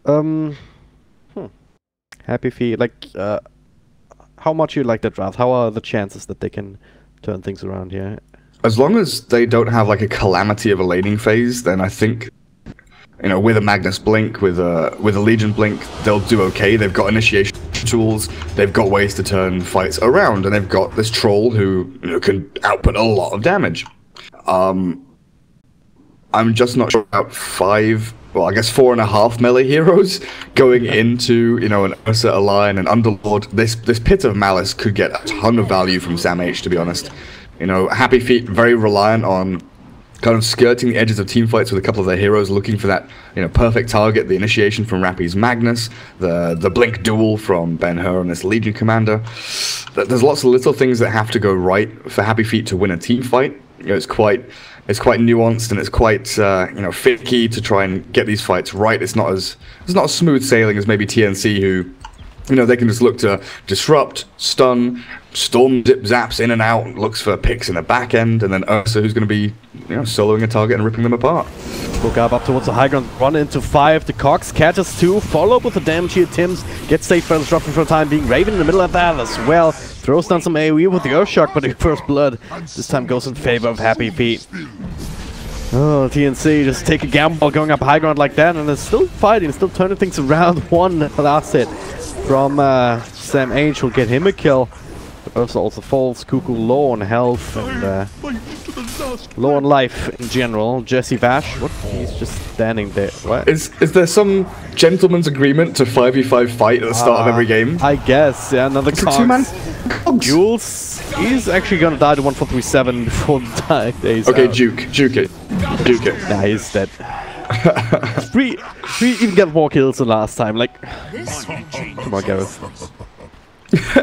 Hmm. Happy feet. Like, how much you like the draft? How are the chances that they can turn things around here? As long as they don't have like a calamity of a laning phase, then I think, you know, with a Magnus Blink, with a Legion Blink, they'll do okay. They've got initiation tools, they've got ways to turn fights around, and they've got this troll who, you know, can output a lot of damage. I'm just not sure about 4.5 melee heroes going into, you know, an Ursa, a Lion, an Underlord. This Pit of Malice could get a ton of value from Sam H, to be honest. You know, Happy Feet very reliant on kind of skirting the edges of team fights with a couple of their heroes, looking for that, you know, perfect target. The initiation from Rappy's Magnus, the Blink duel from Ben-Hur and this Legion commander. There's lots of little things that have to go right for Happy Feet to win a team fight. You know, it's quite nuanced, and it's quite you know, finicky to try and get these fights right. It's not as smooth sailing as maybe TNC, who, you know, they can just look to disrupt, stun, storm, dip, zaps in and out, looks for picks in the back end, and then Ursa, who's going to be, you know, soloing a target and ripping them apart. Book up towards the high ground, run into 5. The Cox catches 2, follow up with the damage here. Tims gets safe by the disruption for the time being. Raven in the middle of that as well. Throws down some AoE with the Earth Shock, but the first blood this time goes in favor of Happy Feet. Oh, TNC just take a gamble going up high ground like that, and they're still fighting, still turning things around. One last hit from Sam H will get him a kill. But also falls. Cuckoo low on health and low on life in general. Jesse Vash, what? He's just standing there. What? Is there some gentleman's agreement to 5v5 fight at the start of every game? I guess, yeah. Another two-man Jules, he's actually gonna die to 1-4-3-7 before the days okay, out. juke it. Nah, he's dead. Three even get more kills than last time. Like, come on, Gareth.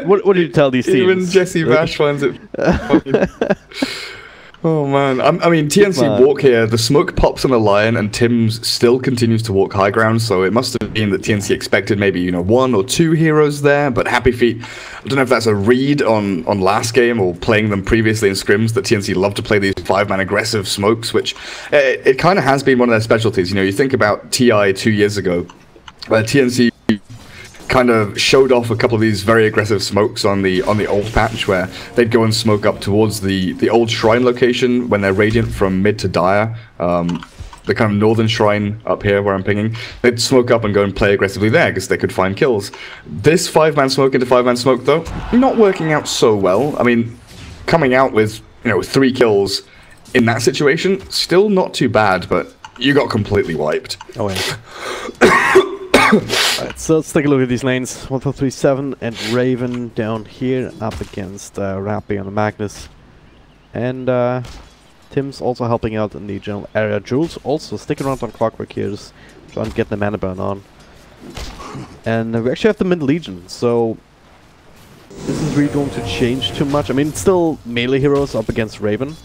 What do you tell these teams? Even Jesse Vash finds it funny. Oh man, I mean, TNC walk here, the smoke pops on a Lion, and Tims still continues to walk high ground, so it must have been that TNC expected maybe, you know, 1 or 2 heroes there, but Happy Feet, I don't know if that's a read on last game or playing them previously in scrims, that TNC love to play these 5-man aggressive smokes, which it kind of has been one of their specialties. You know, you think about TI 2 years ago, where TNC kind of showed off a couple of these very aggressive smokes on the old patch, where they'd go and smoke up towards the old shrine location when they're radiant from mid to dire, the kind of northern shrine up here where I'm pinging. They'd smoke up and go and play aggressively there because they could find kills. This 5-man smoke into 5-man smoke, though, not working out so well. I mean, coming out with, you know, 3 kills in that situation, still not too bad, but you got completely wiped. Oh yeah. Alright, so let's take a look at these lanes. 1-4-3-7 and Raven down here up against Rappy on the Magnus. And Tim's also helping out in the general area. Jules also sticking around on Clockwork here, just trying to get the mana burn on. And we actually have the mid Legion, so this isn't really going to change too much. I mean, it's still melee heroes up against Raven,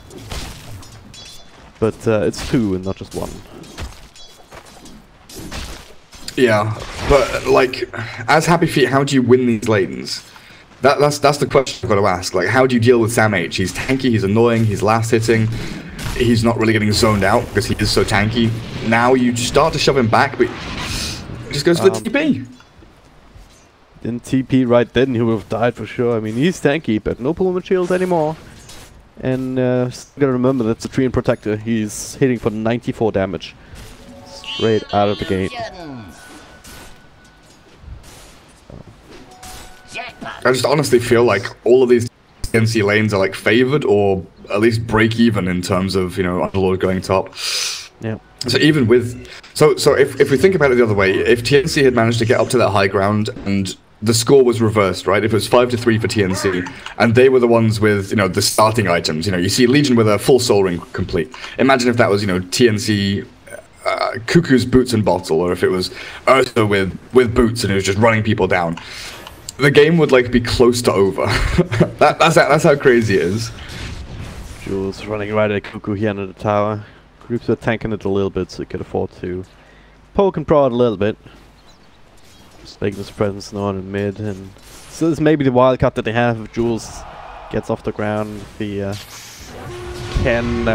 but it's 2 and not just 1. Yeah, but like, as Happy Feet, how do you win these lanes? That's the question I've got to ask. Like, how do you deal with Sam H? He's tanky, he's annoying, he's last hitting, he's not really getting zoned out because he is so tanky. Now you start to shove him back, but he just goes to the TP. Didn't TP right then, he would have died for sure. I mean, he's tanky, but no pulling shield anymore. And still gotta remember that's a Treant Protector. He's hitting for 94 damage. Straight out of the gate. I just honestly feel like all of these TNC lanes are like favored, or at least break even in terms of, you know, Underlord going top. Yeah. So even with so if we think about it the other way, if TNC had managed to get up to that high ground and the score was reversed, right? If it was 5-3 for TNC, and they were the ones with, you know, the starting items. You know, you see Legion with a full soul ring complete. Imagine if that was, you know, TNC Cuckoo's boots and bottle, or if it was Ursa with boots and it was just running people down. The game would like be close to over. that's how crazy it is. Jules running right at Cuckoo here under the tower. Groups are tanking it a little bit, so he could afford to poke and prod a little bit. Just making his presence known in mid, and so this may be the wildcard that they have if Jules gets off the ground. If he can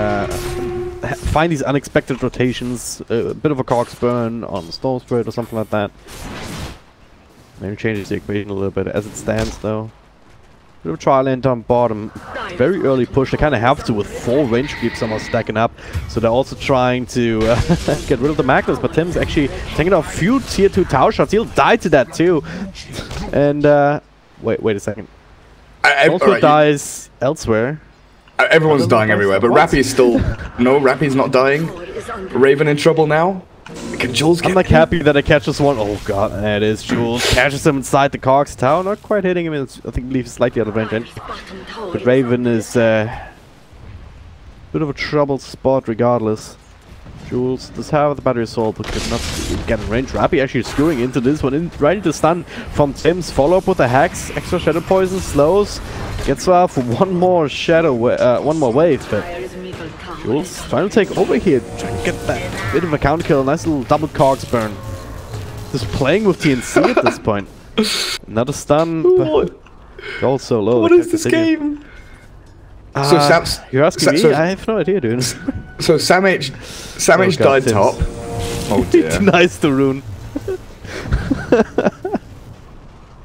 find these unexpected rotations, a bit of a cogs burn on Storm Spirit or something like that. Maybe changes the equation a little bit as it stands though. Bit of a trial end on bottom. Very early push. They kind of have to with 4 range creeps somehow stacking up. So they're also trying to get rid of the Magnus. But Tim's actually taking off a few tier 2 tower shots. He'll die to that too. And wait a second. Also dies elsewhere. Everyone's dying everywhere, but Rappy's still... No, Rappy's not dying. Raven in trouble now. Can Jules get I'm like happy that I catch this one. Oh god, there it is. Jules catches him inside the Cogs tower. Not quite hitting him. I think leaves slightly out of range. But Raven is a bit of a troubled spot regardless. Jules does have the battery assault, but could not get in range. Rappy actually skewing into this one, right into stun from Tim's. Follow up with the Hex. Extra Shadow Poison slows. Gets for one more one more wave, but Jules trying to take over here, trying to get that bit of a counter kill. Nice little double cogs burn. Just playing with TNC at this point. Another stun, but goal so low. What is this game? So you're asking me? I have no idea, dude. So Sam H died top. Oh dear. He denies the rune.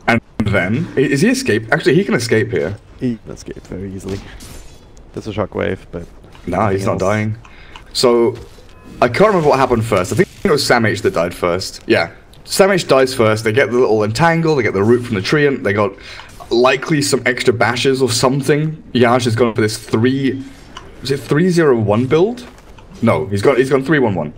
And then is he escape? Actually, he can escape here. He can escape very easily. There's a shockwave, but nah, he's not dying. So I can't remember what happened first. I think it was Sam H that died first. Yeah, Sam H dies first. They get the little entangle. They get the root from the treant. They got likely some extra bashes or something. Yash has gone for this 301 build? No, he's gone 311.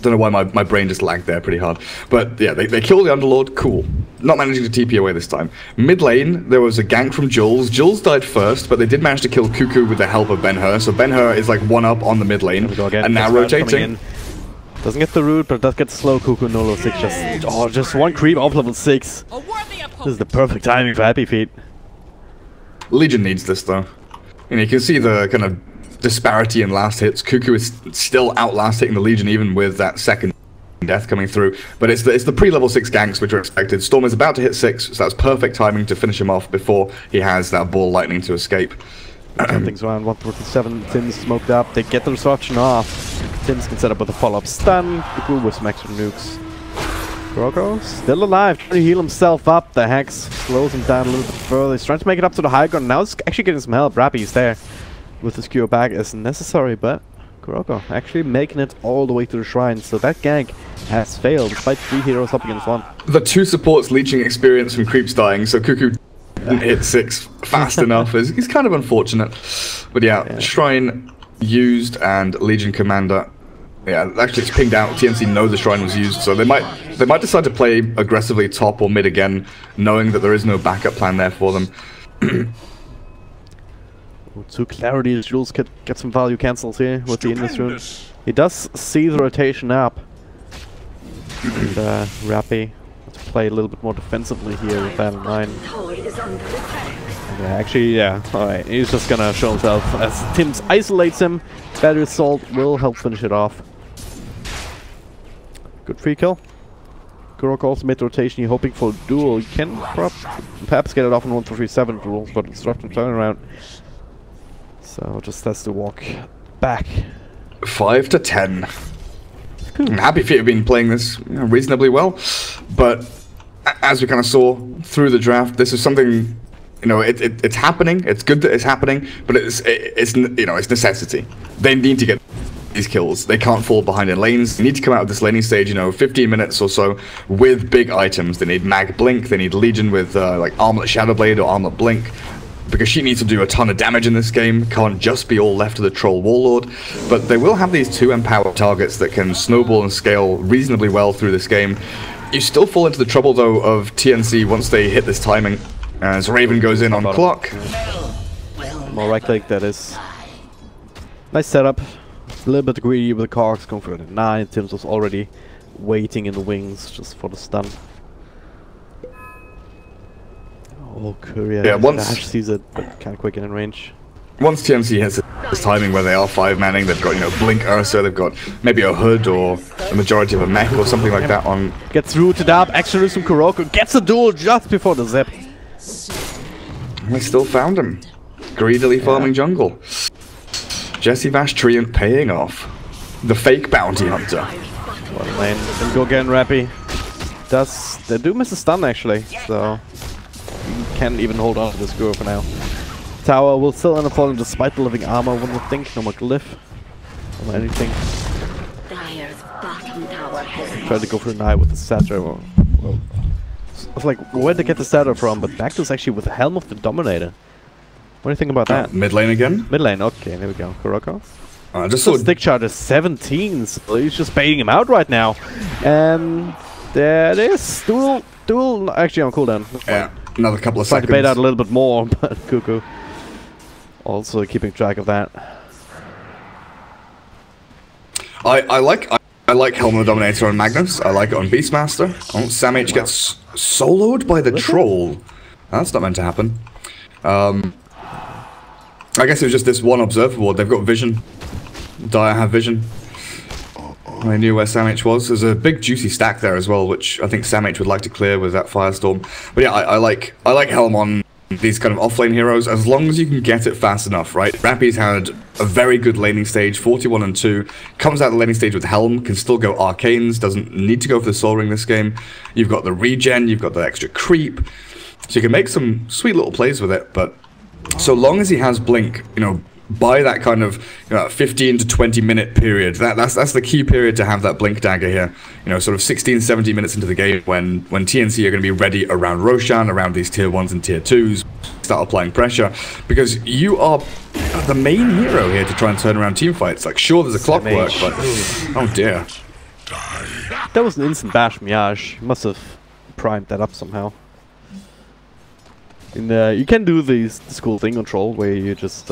Don't know why my brain just lagged there pretty hard. But yeah, they kill the Underlord. Cool. Not managing to TP away this time. Mid lane, there was a gank from Jules. Jules died first, but they did manage to kill Cuckoo with the help of Ben-Hur. So Ben-Hur is like 1-up on the mid lane. And now rotating. Doesn't get the root, but does get slow. Cuckoo no level 6. Just one creep off level 6. This is the perfect timing for Happy Feet. Legion needs this though. And you can see the kind of disparity in last hits. Cuckoo is still out last hitting the Legion even with that second death coming through. But it's the pre-level 6 ganks which are expected. Storm is about to hit 6, so that's perfect timing to finish him off before he has that ball lightning to escape. Things around 147. Tim's smoked up. They get the disruption off. Tim's can set up with a follow-up stun. Cuckoo with some extra nukes. Grogo still alive, trying to heal himself up. The Hex slows him down a little bit further. He's trying to make it up to the high ground. Now he's actually getting some help. Rappy's there with the skewer back as necessary, but Grogo actually making it all the way to the shrine. So that gank has failed despite 3 heroes up against 1. The 2 supports leeching experience from creeps dying, so Cuckoo didn't hit 6 fast enough. It's kind of unfortunate. But yeah, shrine used and Legion Commander. Yeah, actually it's pinged out. TNC know the shrine was used, so they might decide to play aggressively top or mid again, knowing that there is no backup plan there for them. To clarity, Jules could get some value cancels here with the Invis rune. He does see the rotation up. And Rappy to play a little bit more defensively here with that in mind. Actually, yeah, alright, he's just gonna show himself as Tim's isolates him. Battery assault will help finish it off. Good free kill. Kurok also mid rotation, you're hoping for a duel. You can perhaps get it off in 1-3-7 duels, but it's rough to turn around. So just has to walk back. 5 to 10. I'm happy Feet have been playing this reasonably well, but as we kind of saw through the draft, this is something, you know, it's happening. It's good that it's happening, but it's you know, it's necessity. They need to get these kills. They can't fall behind in lanes. They need to come out of this laning stage, you know, 15 minutes or so with big items. They need Mag Blink. They need Legion with like Armlet Shadowblade or Armlet Blink, because she needs to do a ton of damage in this game. Can't just be all left to the Troll Warlord. But they will have these 2 empowered targets that can snowball and scale reasonably well through this game. You still fall into the trouble though of TNC once they hit this timing, as Raven goes in on clock. More right click, that is. Nice setup. A little bit greedy with the cogs, going for the 9. Tim's was already waiting in the wings just for the stun. Oh, Courier. Yeah, once Dash sees it, but kind of quick in range. Once TNC hits this timing where they are 5-manning, they've got, you know, Blink Ursa, they've got maybe a Hood or a majority of a mech or something like that on. Gets rooted up, extra loose from Kuroko, gets a duel just before the zip. We still found him. Greedily farming jungle. gWjhuH Treant paying off. The fake bounty hunter. Well, lane. Then go again, Rappy. They do miss a stun actually, so you can't even hold on to this group for now. Tower will still end up falling despite the living armor, one would think. No more glyph. No more anything. Try to go for an eye with the Satyr. Well, I was like, where'd they get the Satyr from? But Bactus actually with the Helm of the Dominator. What do you think about that? Mid lane again? Mid lane, okay, there we go. Kuroko. I just saw stick charge is 17, so he's just baiting him out right now. And there it is. Duel actually on cooldown. Yeah, another couple of seconds. Trying to bait out a little bit more, but Cuckoo also keeping track of that. I like Helm of the Dominator on Magnus. I like it on Beastmaster. Oh, Sam H gets soloed by the troll. That's not meant to happen. I guess it was just this one observer ward. They've got vision. Dire have vision. I knew where Sam H was. There's a big juicy stack there as well, which I think Sam H would like to clear with that Firestorm. But yeah, I like Helm on these kind of offlane heroes, as long as you can get it fast enough, right? Rappy's had a very good laning stage, 41 and 2. Comes out the laning stage with Helm, can still go arcanes, doesn't need to go for the Soul Ring this game. You've got the regen, you've got the extra creep. So you can make some sweet little plays with it, but so long as he has Blink, you know, by that kind of 15 to 20 minute period, that's the key period to have that Blink dagger here. You know, sort of 16, 17 minutes into the game when TNC are going to be ready around Roshan, around these tier 1s and tier 2s, start applying pressure, because you are the main hero here to try and turn around team fights. Like, sure, there's a clockwork, but oh dear. That was an instant bash from Yash. He must have primed that up somehow. And you can do this cool thing on Troll where you just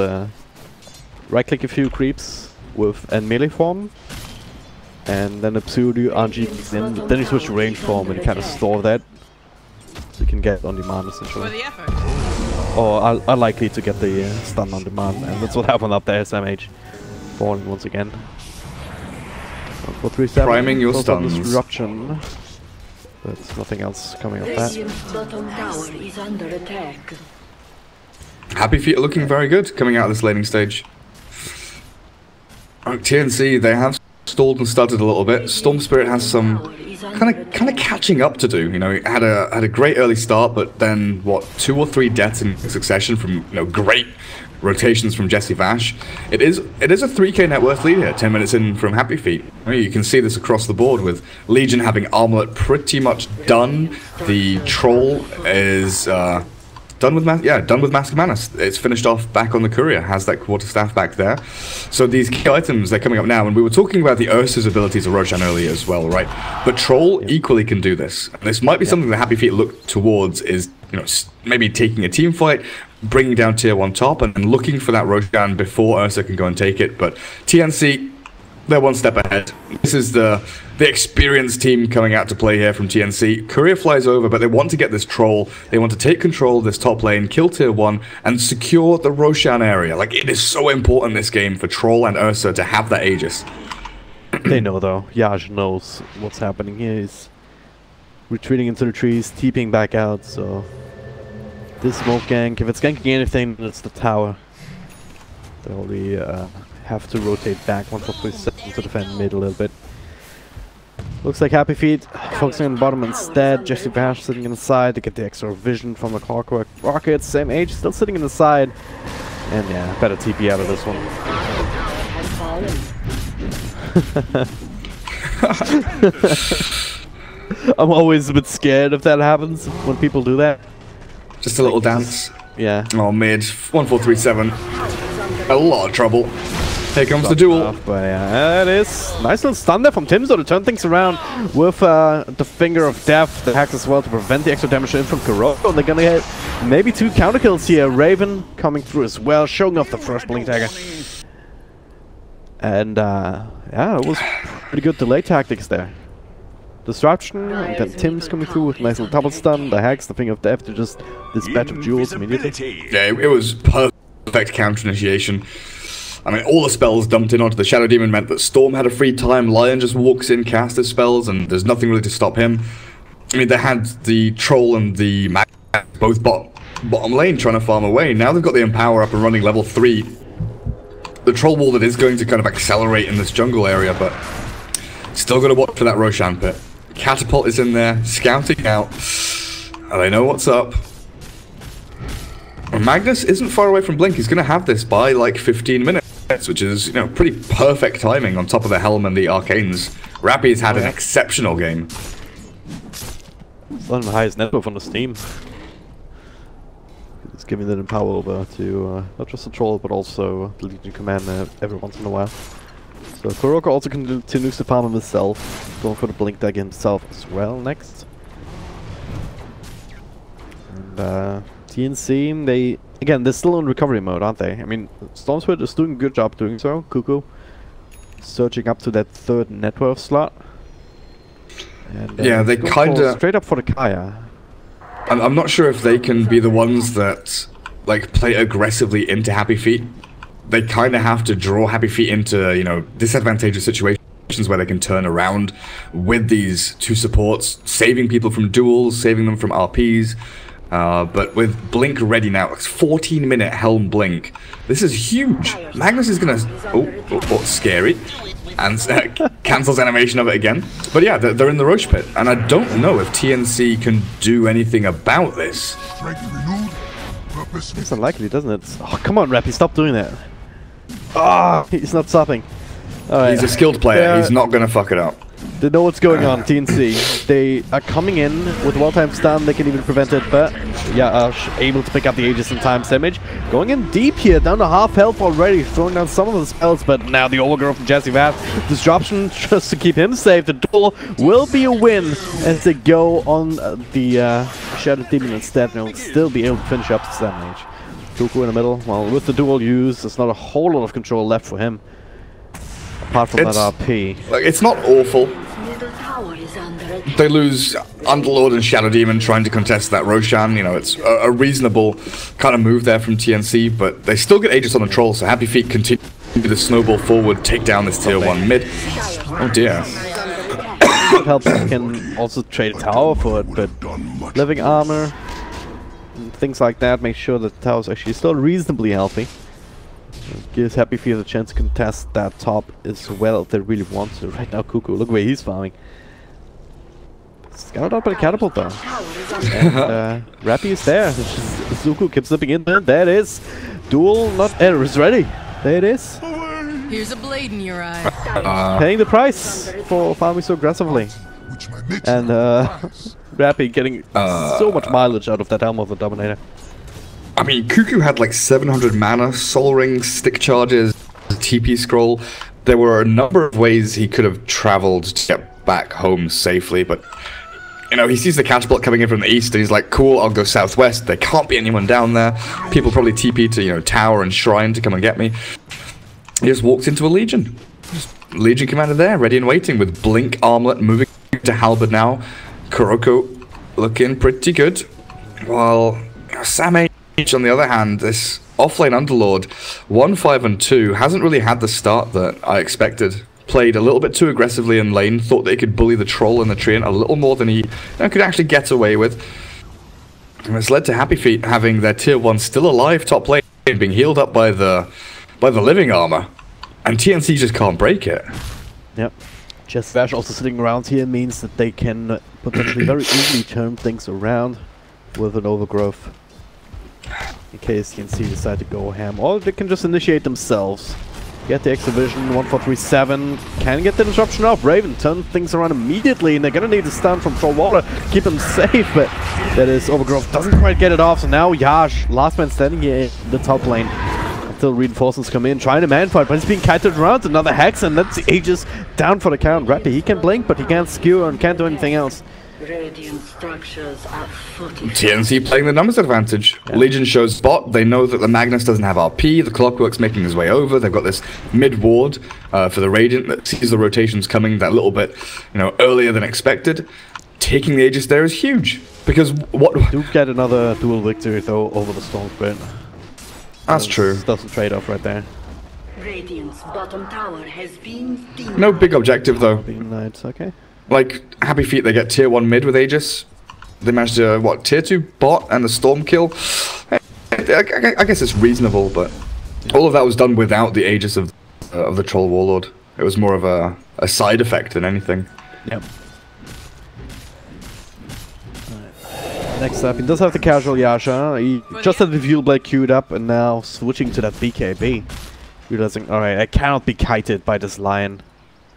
right-click a few creeps with a melee form, and then a pseudo RNG kicks in. Then you switch to range form and you kind of store that, so you can get on demand essentially. Or are likely to get the stun on demand, and that's what happened up there. SMH falling once again. 437. Priming your stuns. Disruption. But nothing else coming up that. Happy Feet are looking very good coming out of this laning stage. TNC, they have stalled and stuttered a little bit. Storm Spirit has some kind of catching up to do. You know, it had a great early start, but then what, 2 or 3 deaths in succession from great rotations from gWjhuH. It is a 3k net worth lead here, 10 minutes in from Happy Feet. I mean, you can see this across the board with Legion having Armlet pretty much done. The Troll is done with Mask of Manus. It's finished off back on the Courier, has that quarterstaff back there. So these key items, they're coming up now, and we were talking about the Ursa's abilities of Roshan earlier as well, right? But Troll equally can do this. This might be something that Happy Feet look towards, is maybe taking a team fight, bringing down tier 1 top, and then looking for that Roshan before Ursa can go and take it. But TNC, they're one step ahead. This is the experienced team coming out to play here from TNC. Courier flies over, but they want to get this Troll. They want to take control of this top lane, kill tier 1, and secure the Roshan area. Like, it is so important this game for Troll and Ursa to have that Aegis. They know though. Yaj knows what's happening here. He's retreating into the trees, TPing back out, so this smoke gank, if it's ganking anything, it's the tower. They only have to rotate back 1-4-3-7 to defend mid a little bit. Looks like Happy Feet focusing on bottom instead. gWjhuH sitting in the side to get the extra vision from the clockwork rockets. Same age, still sitting in the side. And yeah, better TP out of this one. I'm always a bit scared if that happens, when people do that. Just a little dance. Yeah. Oh, mid. 1-4-3-7. A lot of trouble. Here comes the duel. But yeah, it is. Nice little stun there from Timzo to turn things around with the Finger of Death. The hacks as well to prevent the extra damage in from Kuroko. They're gonna get maybe 2 counter kills here. Raven coming through as well, showing off the first Blink Dagger. And yeah, it was pretty good delay tactics there. Disruption, and then Tim's coming through with a nice little double stun. The hacks, the Finger of Death to just dispatch of jewels immediately. Yeah, it was perfect counter initiation. I mean, all the spells dumped in onto the Shadow Demon meant that Storm had a free time, Lion just walks in, casts his spells, and there's nothing really to stop him. I mean, they had the Troll and the Mag both bottom lane trying to farm away. Now they've got the Empower up and running level 3. the troll wall that is going to kind of accelerate in this jungle area, but still got to watch for that Roshan pit. Catapult is in there, scouting out. They know what's up. Magnus isn't far away from Blink. He's going to have this by like 15 minutes, which is, you know, pretty perfect timing on top of the Helm and the Arcanes. Rappy's had an exceptional game. It's one of the highest net worth on the Steam. It's giving them power over to not just the troll, but also the Legion command every once in a while. So Kuroko also continues to farm himself, going for the Blink deck himself as well next. And TNC, they're still in recovery mode, aren't they? I mean, Stormsword is doing a good job doing so. Cuckoo surging up to that third net worth slot. And, yeah, they kind of straight up for the Kaya. I'm not sure if they can be the ones that like play aggressively into Happy Feet. They kind of have to draw Happy Feet into, you know, disadvantageous situations where they can turn around with these two supports, saving people from duels, saving them from RPs. But with Blink ready now, it's 14-minute Helm Blink. This is huge. Magnus is gonna... Oh, scary. And cancels animation of it again. But yeah, they're in the Roche pit. And I don't know if TNC can do anything about this. It's unlikely, doesn't it? Oh, come on, Rappy, stop doing that. Ah, he's not stopping. Right. He's a skilled player. He's not gonna fuck it up. They know what's going on, TNC. They are coming in with one-time stun, they can even prevent it, but yeah, able to pick up the Aegis and times damage. Going in deep here, down to half health already, throwing down some of the spells, but now the overgrowth from Jesse Vaz. Disruption just to keep him safe. The duel will be a win as they go on the Shadow Demon instead, and will still be able to finish up the damage. Cuckoo in the middle, well, with the dual use, there's not a whole lot of control left for him. Apart from that RP. Like, it's not awful. They lose Underlord and Shadow Demon trying to contest that Roshan. You know, it's a reasonable kind of move there from TNC, but they still get Aegis on the Troll, so Happy Feet continue to snowball forward, take down this tier 1 mid. Oh dear. It helps you can also trade a tower for it, but living armor and things like that make sure that the tower is actually still reasonably healthy. It gives Happy Feet a chance to contest that top as well if they really want to. Right now, Cuckoo, look where he's farming. Scouted out by the catapult though. And Rappy is there. Zuko keeps slipping in there. There it is. Duel not is ready. There it is. Here's a blade in your eye. Paying the price for farming so aggressively. And Rappy getting so much mileage out of that Helm of the Dominator. I mean, Cuckoo had like 700 mana, Soul Rings, stick charges, TP scroll. There were a number of ways he could have traveled to get back home safely, but you know, he sees the catapult coming in from the east and he's like, cool, I'll go southwest. There can't be anyone down there. People probably TP to, you know, Tower and Shrine to come and get me. He just walks into a Legion. Legion commander there, ready and waiting with Blink Armlet moving to Halberd now. Kuroko looking pretty good. While Sam H, on the other hand, this offlane Underlord, 1-5 and 2, hasn't really had the start that I expected. Played a little bit too aggressively in lane, thought that he could bully the troll and the treant a little more than he could actually get away with. And it's led to Happy Feet having their tier 1 still alive top lane, being healed up by the living armor. And TNC just can't break it. Yep. Just Vash also sitting around here means that they can potentially very easily turn things around with an overgrowth. In case TNC decide to go ham. Or they can just initiate themselves. Get the Exhibition, 1437. Can get the disruption off. Raven turn things around immediately, and they're gonna need to stun from Troll Water, keep him safe, but that is Overgrowth doesn't quite get it off, so now Yash, last man standing here in the top lane. Until reinforcements come in, trying to manfight, but he's being kited around. Another Hex, and that's the Aegis down for the count. Rappy, he can blink, but he can't skewer and can't do anything else. Radiant structures are TNC playing the numbers advantage. Yeah. Legion shows bot. They know that the Magnus doesn't have RP. The Clockwork's making his way over. They've got this mid ward for the Radiant that sees the rotations coming that little bit, you know, earlier than expected. Taking the Aegis there is huge because what? Do get another dual victory though over the Stormsword. That's true. That's a trade-off right there. Radiant's bottom tower has been no big objective though. Nice, okay. Like, Happy Feet, they get tier 1 mid with Aegis. They managed to, what, tier 2 bot and the Storm kill? I guess it's reasonable, but All of that was done without the Aegis of the Troll Warlord. It was more of a side effect than anything. Yep. Next up, he does have the casual Yasha. He just had the Fuel Blade queued up and now switching to that BKB. Realizing, alright, I cannot be kited by this Lion.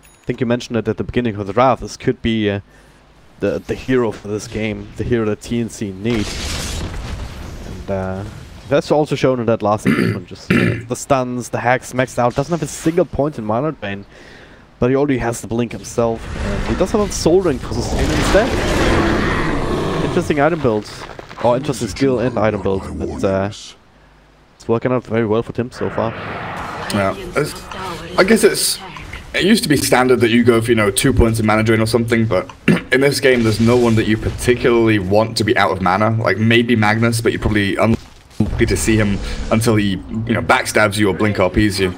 I think you mentioned it at the beginning of the draft. This could be the hero for this game. The hero that TNC needs. And that's also shown in that last engagement. Just the stuns, the hacks maxed out. Doesn't have a single point in Minor Bane. But he already has the blink himself. And he does have a Soul Ring for sustain instead. Interesting item build, or interesting skill and item build. It's working out very well for Tim so far. Yeah, I guess it used to be standard that you go for 2 points of mana drain or something, but in this game there's no one that you particularly want to be out of mana. Like maybe Magnus, but you're probably unlikely to see him until he backstabs you or blink RPs you.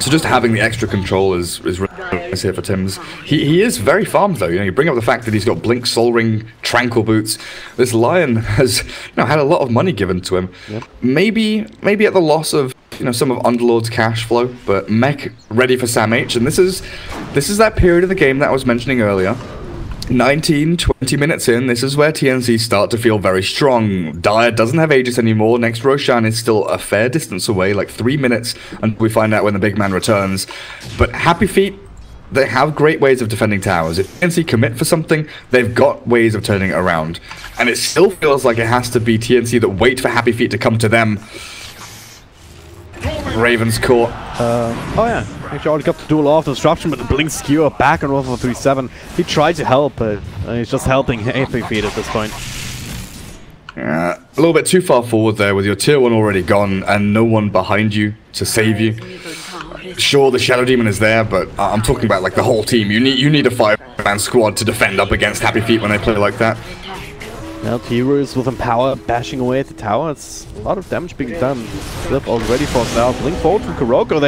So just having the extra control is really nice here for Tims. He is very farmed though. You bring up the fact that he's got Blink, Soul Ring, Tranquil Boots. This Lion has had a lot of money given to him. Yep. Maybe at the loss of some of Underlord's cash flow, but Mech ready for Sam H. And this is that period of the game that I was mentioning earlier. 19-20 minutes in, this is where TNC start to feel very strong. Dire doesn't have Aegis anymore. Next Roshan is still a fair distance away, like 3 minutes, and we find out when the big man returns. But Happy Feet, they have great ways of defending towers. If TNC commit for something, they've got ways of turning it around. And it still feels like it has to be TNC that wait for Happy Feet to come to them. Raven's caught. Oh yeah, actually already got the dual off disruption, but the blink skewer back on 1-4-3-7. He tried to help, but he's just helping Happy Feet at this point. A little bit too far forward there with your tier 1 already gone and no one behind you to save you. Sure, the Shadow Demon is there, but I'm talking about like the whole team. You need a 5-man squad to defend up against Happy Feet when they play like that. Now T-Roos with Empower bashing away at the tower. It's a lot of damage being done. Flip already forced out. Blink forward from Kuroko.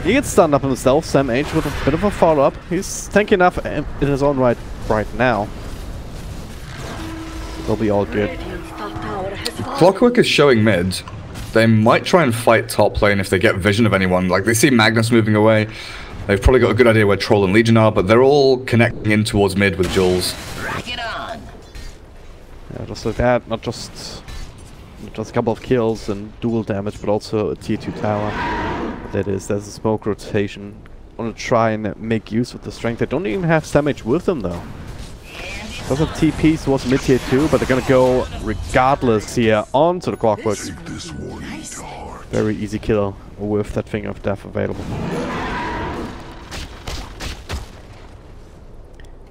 He gets stunned up himself. Sam H with a bit of a follow-up. He's tanky enough in his own right now. They'll be all good. Clockwork is showing mid. They might try and fight top lane if they get vision of anyone. Like they see Magnus moving away. They've probably got a good idea where Troll and Legion are, but they're all connecting in towards mid with Jules. Yeah, just like that, not just a couple of kills and dual damage, but also a tier 2 tower. There's a smoke rotation. Want to try and make use of the strength. They don't even have Sam H with them though. Doesn't have TPs towards mid tier 2, but they're gonna go regardless here onto the Clockwork. Very easy kill with that Finger of Death available.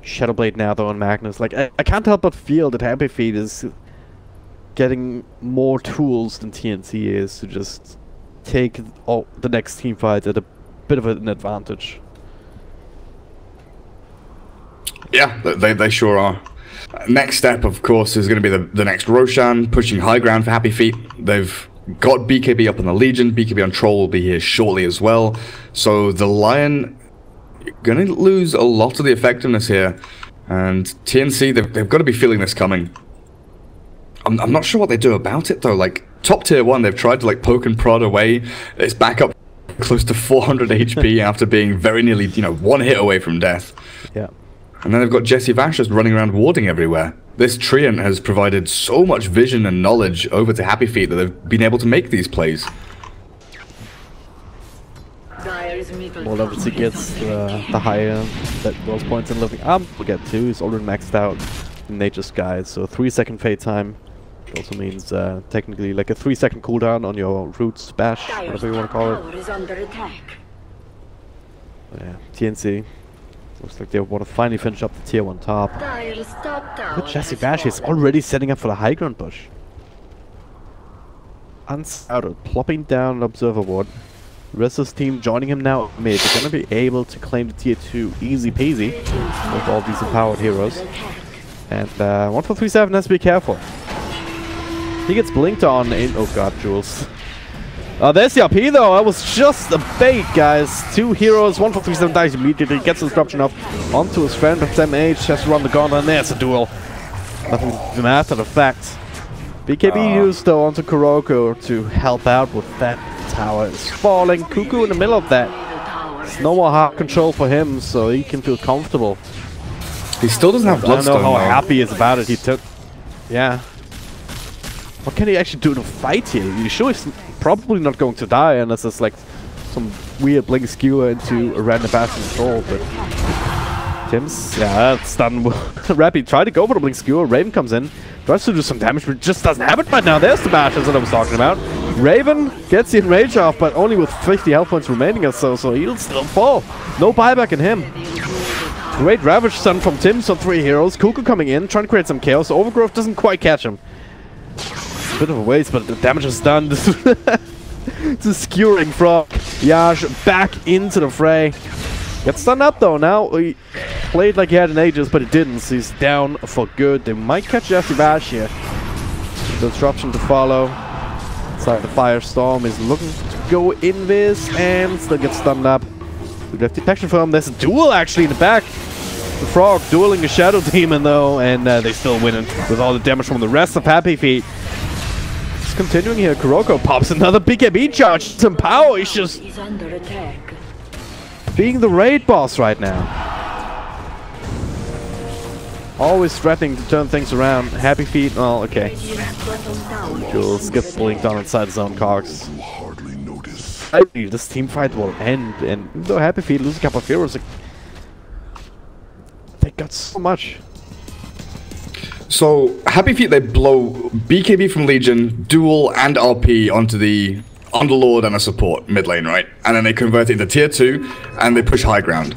Shadowblade now though on Magnus. Like I can't help but feel that Happy Feet is getting more tools than TNC is to just take the next team fight at a bit of an advantage. Yeah, they sure are. Next step, of course, is going to be the next Roshan, pushing high ground for Happy Feet. They've got BKB up on the Legion. BKB on Troll will be here shortly as well. So the Lion going to lose a lot of the effectiveness here. And TNC, they've got to be feeling this coming. I'm not sure what they do about it, though. Like, top tier 1, they've tried to, like, poke and prod away. It's back up close to 400 HP after being very nearly, one hit away from death. Yeah. And then they've got Jesse Vash just running around warding everywhere. This Treant has provided so much vision and knowledge over to Happy Feet that they've been able to make these plays. Well, obviously gets the higher that those points in living up. We'll get 2. He's already maxed out in Nature's Guide, so 3-second fade time. It also means technically like a 3-second cooldown on your Roots Bash, whatever you want to call it. Yeah, TNC. Looks like they want to finally finish up the tier 1 top. But Jesse Bash is already setting up for the high ground push. Unscouted, plopping down an observer ward. The rest of his team joining him now mid. They're going to be able to claim the tier 2 easy peasy with all these empowered heroes. And 1-4-3-7 has to be careful. He gets blinked on in... Oh god, Jules. There's the RP though. That was just a bait, guys. 2 heroes, 1-4-3-7 dies immediately. Gets the disruption up onto his friend, but Sam H has to run the gauntlet, and there's a duel. Nothing even after the fact. BKB used though onto Kuroko to help out with that Tower is falling. Cuckoo in the middle of that. There's no more hard control for him, so he can feel comfortable. He still doesn't have Bloodstone. I don't know how happy he is about it. He took... Yeah. What can he actually do to fight here? You sure he's probably not going to die unless there's like some weird blink skewer into a random bastion control, but... Tim's, yeah, that's done. Rappy tried to go for the blink skewer. Raven comes in, tries to do some damage, but just doesn't have it right now. There's the bastions that I was talking about. Raven gets the enrage off, but only with 50 health points remaining or so, so he'll still fall. No buyback in him. Great Ravage stun from Tim's on 3 heroes. Cuckoo coming in, trying to create some chaos. Overgrowth doesn't quite catch him. It's a bit of a waste, but the damage is done. This is skewering from gWjhuH back into the fray. Gets stunned up though. Now he played like he had an Aegis, but he didn't. So he's down for good. They might catch gWjhuH here. The disruption to follow. Inside the Firestorm is looking to go in this and still gets stunned up. We have detection for him. There's a duel actually in the back. The Frog dueling a Shadow Demon though, and they still win it with all the damage from the rest of Happy Feet. It's continuing here. Kuroko pops another BKB charge. Some power. He's just under attack. being the raid boss right now. Always threatening to turn things around. Happy Feet, well, okay. Jules gets blinked on inside his own cogs. I believe this team fight will end, and even though Happy Feet lose a couple of heroes, like, they got so much. So, Happy Feet, they blow BKB from Legion, Duel, and RP onto the Underlord and a support mid lane, right? And then they convert it into tier 2 and they push high ground.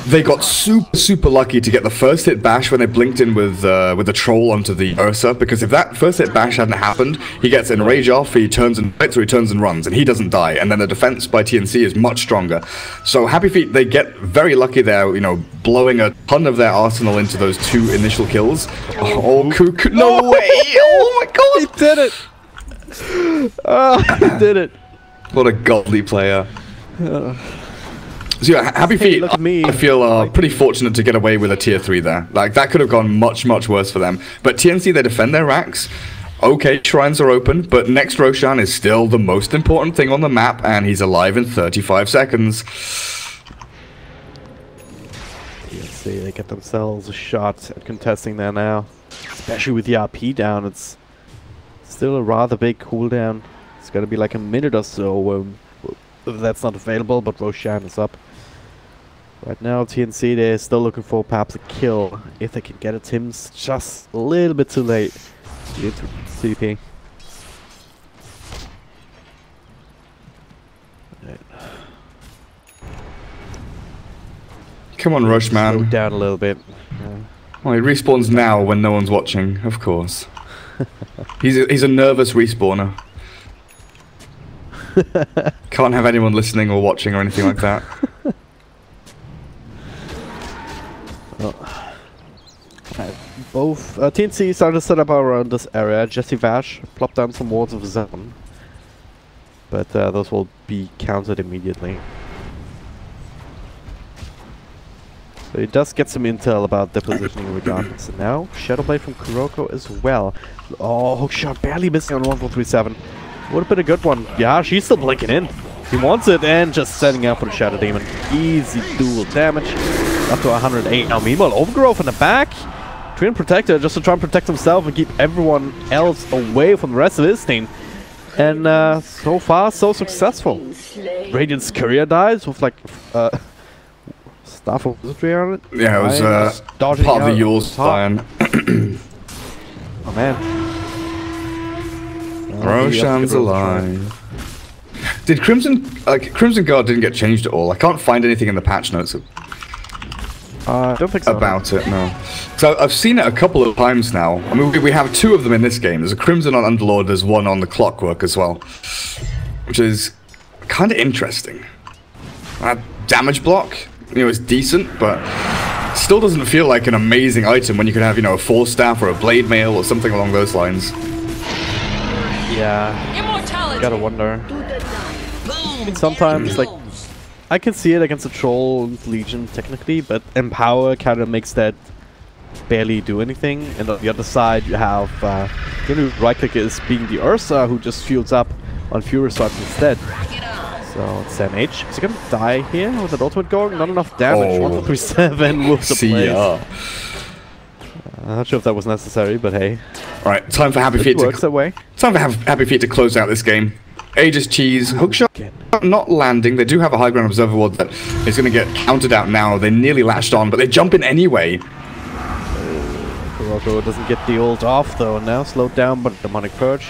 They got super lucky to get the first hit bash when they blinked in with the troll onto the Ursa, because if that first hit bash hadn't happened, he gets enrage off, he turns and fights, or he turns and runs, and he doesn't die. And then the defense by TNC is much stronger. So Happy Feet, they get very lucky there, you know, blowing a ton of their arsenal into those 2 initial kills. Oh, Cuckoo, no way! Oh my god! He did it! He did it. What a godly player. So yeah, Happy Feet, look at me. I feel pretty fortunate to get away with a tier 3 there. Like, that could have gone much worse for them. But TNC, they defend their racks. Okay, shrines are open, but next Roshan is still the most important thing on the map, and he's alive in 35 seconds. TNC, they get themselves a shot at contesting there now. Especially with the RP down, it's still a rather big cooldown. It's gonna be like a minute or so that's not available, but Roshan is up. Right now, TNC, they're still looking for perhaps a kill. If they can get it, Tim's just a little bit too late to CP. Right. Come on, Rush, man. Slow down a little bit. Well, he respawns now when no one's watching, of course. He's a nervous respawner. Can't have anyone listening or watching or anything like that. Both TNC started to set up around this area. gWjhuH plopped down some wards of his own, but those will be countered immediately. So he does get some intel about their positioning regardless. And now Shadowblade from Kuroko as well. Oh, hookshot barely missing on 1437. Would have been a good one. Yeah, she's still blinking in. He wants it and just setting up for the Shadow Demon. Easy dual damage. Up to 108. Now meanwhile, Overgrowth in the back. Twin Protector just to try and protect himself and keep everyone else away from the rest of his team. And so far, so successful. Radiant's Courier dies with like Staff of Wizardry on it. Yeah, it was part of the Yule's plan. Oh man. Roshan's alive. Did Crimson Guard didn't get changed at all? I can't find anything in the patch notes I don't think so. About it, no. So I've seen it a couple of times now. I mean, we have 2 of them in this game. There's a Crimson on Underlord, there's one on the Clockwork as well. Which is kind of interesting. Damage block, you know, is decent, but still doesn't feel like an amazing item when you could have, you know, a Force Staff or a Blade Mail or something along those lines. Yeah. Immortality. Gotta wonder. Boom. Sometimes, like, I can see it against a Troll Legion technically, but Empower kind of makes that barely do anything. And on the other side, you have right click is being the Ursa, who just fuels up on Fury Swords instead. So Sam H. Is he gonna die here with the ultimate going? Not enough damage. 137 with the play. I'm not sure if that was necessary, but hey. Alright, time for Happy Feet works that way. Time for Happy Feet to close out this game. Aegis Cheese, hookshot not landing. They do have a high ground observer ward that is going to get countered out now. They nearly latched on, but they jump in anyway. Kuroko doesn't get the ult off though. Now slowed down, but Demonic Purge.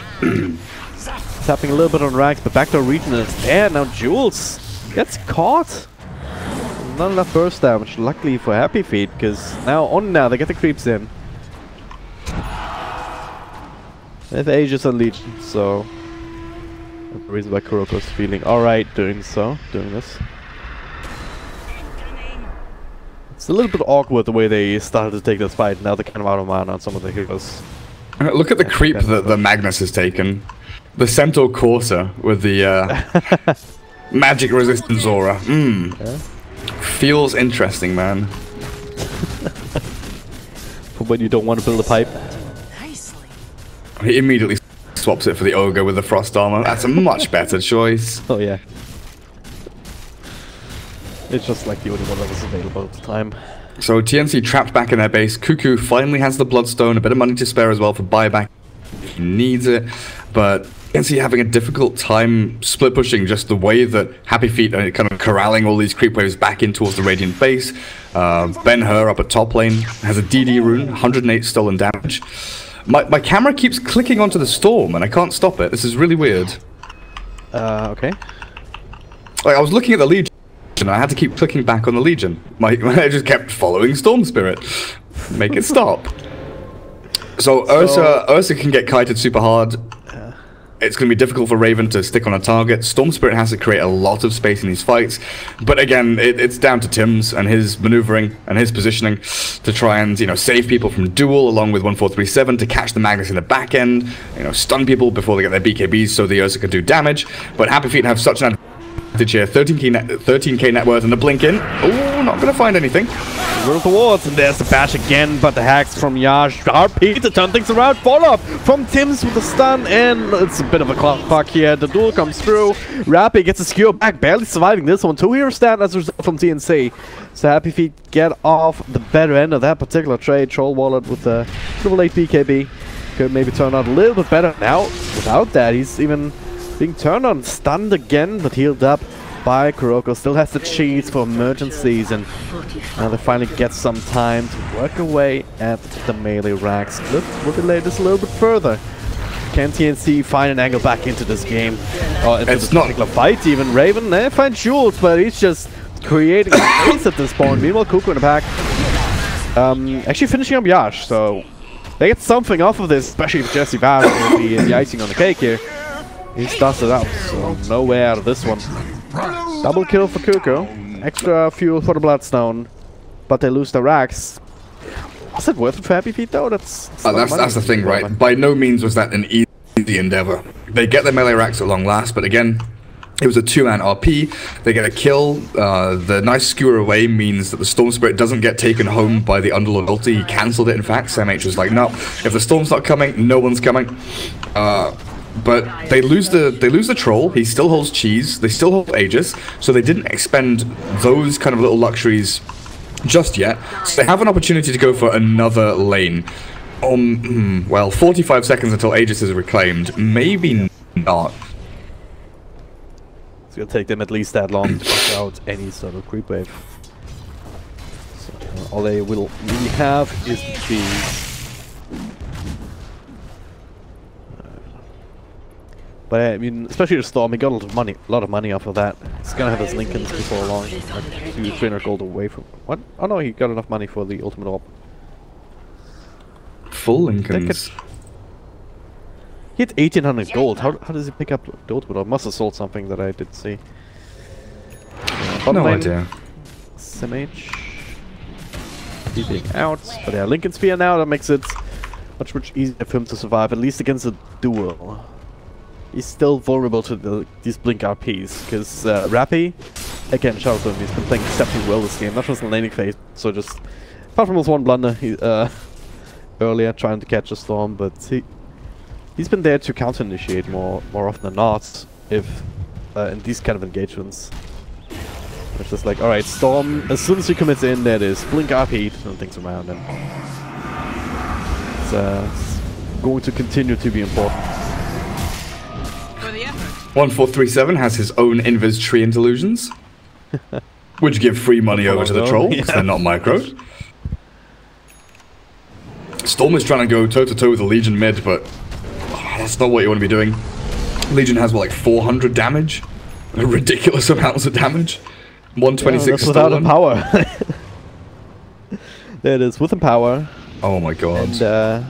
Tapping a little bit on Rags, but backdoor region is there. Now Jules gets caught. Not enough burst damage, luckily for Happy Feet, because now they get the creeps in. They have Aegis and Legion, so that's the reason why Kuroko's feeling alright doing this. It's a little bit awkward the way they started to take this fight. Now they're kind of out of mana on some of the heroes. Look at the creep that the Magnus has taken. The Centaur Corsa with the magic resistance aura. Yeah. Feels interesting, man. For when you don't want to build a pipe. Nicely. He immediately swaps it for the Ogre with the Frost Armor. That's a much better choice. Oh yeah. It's just like the only one that was available at the time. So TNC trapped back in their base. Cuckoo finally has the Bloodstone, a bit of money to spare as well for buyback if he needs it. But TNC having a difficult time split pushing just the way that Happy Feet are kind of corralling all these creep waves back in towards the Radiant base. Ben-Hur up at top lane has a DD rune, 108 stolen damage. My camera keeps clicking onto the Storm and I can't stop it. This is really weird. Okay. Like I was looking at the Legion and I had to keep clicking back on the Legion. I just kept following Storm Spirit. Make it stop. So Ursa can get kited super hard. It's going to be difficult for Raven to stick on a target. Storm Spirit has to create a lot of space in these fights. But again, it's down to Tim's and his maneuvering and his positioning to try and, save people from duel along with 1437 to catch the Magnus in the back end, stun people before they get their BKBs so the Ursa can do damage. But Happy Feet have such an advantage here. 13k net worth and the blink in. Oh, not going to find anything. Roll towards, and there's the bash again, but the hacks from Yash. RP to turn things around. Follow-up from Tims with the stun, and it's a bit of a clock here. The duel comes through. Rappy gets a skewer back, barely surviving this one. 2 heroes stand as a result from TNC. So Happy Feet get off the better end of that particular trade. Troll Wallet with the triple 8 BKB. Could maybe turn out a little bit better. Now, without that, he's even being turned on. Stunned again, but healed up by Kuroko. Still has the cheese for emergencies, and now they finally get some time to work away at the melee racks. We'll delay this a little bit further. Can TNC find an angle back into this game? Or into this particular fight even? Raven, they find Jules, but he's just creating space at this point. Meanwhile, Cuckoo in the back. Actually finishing up Yash, so they get something off of this, especially if Jesse Bass will be the icing on the cake here. He starts it out, so no way out of this one. Double kill for Cuckoo. Extra fuel for the Bloodstone. But they lose the racks. Was it worth it for Happy Feet though? That's the thing, right? By no means was that an easy endeavor. They get their melee racks at long last, but again, it was a 2-man RP. They get a kill. The nice skewer away means that the Storm Spirit doesn't get taken home by the Underlord ulti. He cancelled it, in fact. Sam H was like, no, if the Storm's not coming, no one's coming. But they lose the troll. He still holds cheese. They still hold Aegis, so they didn't expend those kind of little luxuries just yet. So they have an opportunity to go for another lane. Well, 45 seconds until Aegis is reclaimed. Maybe not. It's gonna take them at least that long to push out any sort of creep wave. So all they will really have is the cheese. But I mean, especially the Storm, he got a lot of money off of that. He's gonna have his Lincolns before long. Like 300 gold away from what? Oh no, he got enough money for the ultimate orb. Full Lincolns. He had 1800 gold. How does he pick up the ultimate orb? Must have sold something that I did see. No idea. SMH. Being out, but yeah, Lincoln Spear now, that makes it much easier for him to survive, at least against a duel. He's still vulnerable to these blink RPs, because Rappy, again, shout out to him, he's been playing exceptionally well this game, not just in laning phase, so just, apart from his one blunder earlier trying to catch a Storm, but He's been there to counter-initiate more often than not, if in these kind of engagements. It's just like, alright, Storm, as soon as he commits in, there it is. Blink RP, turn things around, and it's going to continue to be important. For the effort. 1437 has his own invis tree and delusions, which give free money over to the troll, because they're not micro. Storm is trying to go toe-to-toe with the Legion mid, but that's not what you want to be doing. Legion has, what, like 400 damage? Ridiculous amounts of damage. 126 that's stolen. without Empower. There it is, with Empower. Oh my god. And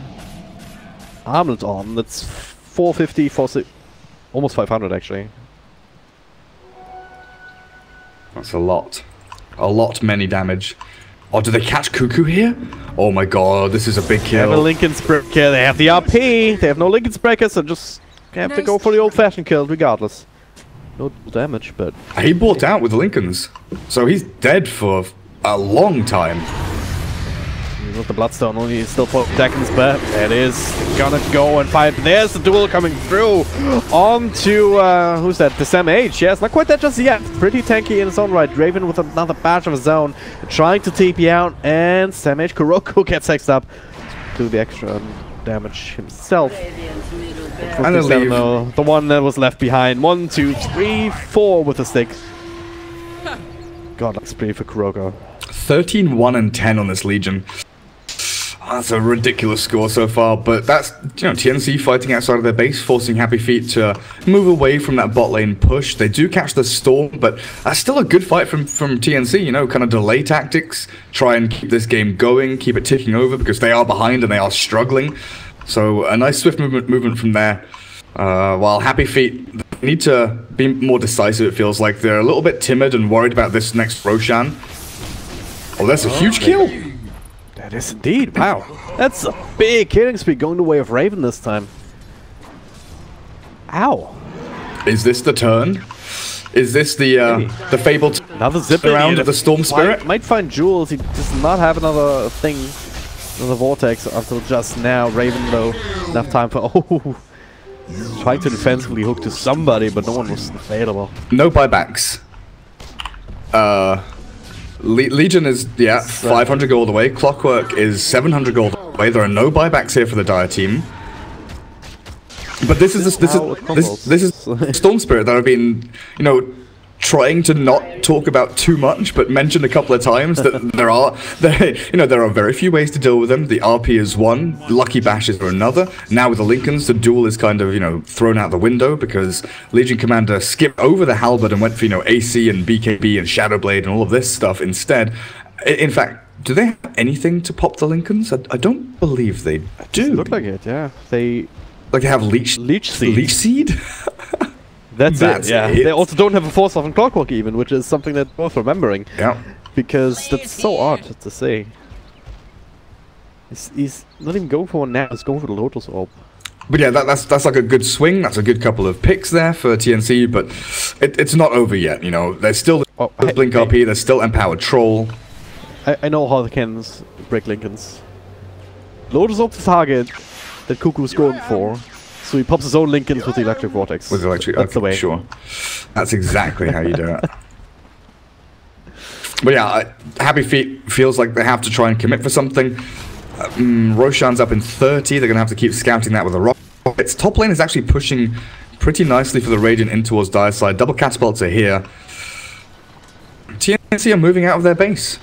Armlet on, that's 450, 460, almost 500 actually. That's a lot. Many damage. Oh, do they catch Cuckoo here? Oh my god, this is a big kill. They have a Lincoln's Breaker, they have the RP, they have no Lincoln's Breaker, so just have to go for the old-fashioned kill regardless. No damage, but... He bought out with the Lincolns, so he's dead for a long time. With the Bloodstone, only still 4 seconds, but there it is. They're gonna go and fight. There's the duel coming through. On to, who's that? The Sam H. Yes, not quite that just yet. Pretty tanky in his own right. Raven with another batch of his own. Trying to TP out, and Sam H. Kuroko gets hexed up. Do the extra damage himself. And leave. The one that was left behind. 1, 2, 3, 4 with the stick. God, that's pretty for Kuroko. 13, 1, and 10 on this Legion. That's a ridiculous score so far, but that's, you know, TNC fighting outside of their base, forcing Happy Feet to move away from that bot lane push. They do catch the Storm, but that's still a good fight from TNC, you know, kind of delay tactics, try and keep this game going, keep it ticking over, because they are behind and they are struggling. So a nice swift movement from there. While Happy Feet need to be more decisive, it feels like they're a little bit timid and worried about this next Roshan. Oh, that's a huge kill! That is indeed. Wow. That's a big killing spree going the way of Raven this time. Ow. Is this the turn? Is this the fabled another zip around of the Storm Spirit? Might find Jules. He does not have another thing, another vortex until just now. Raven though, enough time for he's trying to defensively hook to somebody, but no one was available. No buybacks. Legion is, 500 gold away. Clockwork is 700 gold away. There are no buybacks here for the Dire team. But this is Storm Spirit that I've been, you know, trying to not talk about too much, but mentioned a couple of times that there are very few ways to deal with them. The RP is one, Lucky Bashes are another. Now with the Lincolns, the duel is kind of, you know, thrown out the window because Legion Commander skipped over the Halberd and went for, you know, AC and BKB and Shadowblade and all of this stuff instead. In fact, do they have anything to pop the Lincolns? I don't believe they do. Look like it, yeah. They have Leech Seed. Leech Seed? That's it, yeah. They also don't have a Force off on Clockwork even, which is something that worth remembering. Yeah. Because that's so odd to say. He's not even going for one now, he's going for the Lotus Orb. But yeah, that's like a good swing, that's a good couple of picks there for TNC, but it's not over yet, you know. There's still Blink RP, there's still Empowered Troll. I know how they can break Lincolns. Lotus Orb the target that Cuckoo's going for. So he pops his own Lincolns with the Electric Vortex. With the Electric, that's the way. Sure. That's exactly how you do it. But yeah, Happy Feet feels like they have to try and commit for something. Roshan's up in 30. They're going to have to keep scouting that with a rocket. Its top lane is actually pushing pretty nicely for the Radiant in towards Dire side. Double catapults are here. TNC are moving out of their base.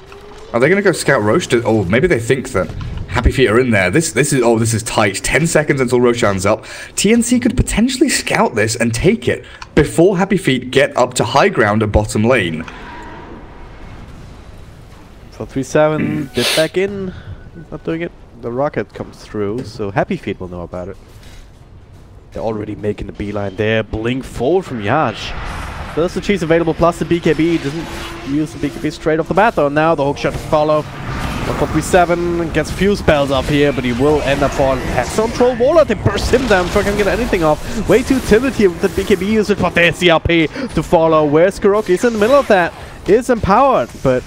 Are they going to go scout Rosh? Oh, maybe they think that Happy Feet are in there. This is tight. 10 seconds until Roshan's up. TNC could potentially scout this and take it before Happy Feet get up to high ground at bottom lane. 437, get back in. He's not doing it. The rocket comes through, so Happy Feet will know about it. They're already making the beeline there. Blink forward from Yash. First the cheese available plus the BKB. Doesn't use the BKB straight off the bat though. Now the hook shot to follow. 437 gets few spells up here, but he will end up on Hexon Troll Warlord. They burst him down before he can get anything off. Way too timid here with the BKB usage, but there's the RP to follow. Where's Kuroko? He's in the middle of that. Is empowered, but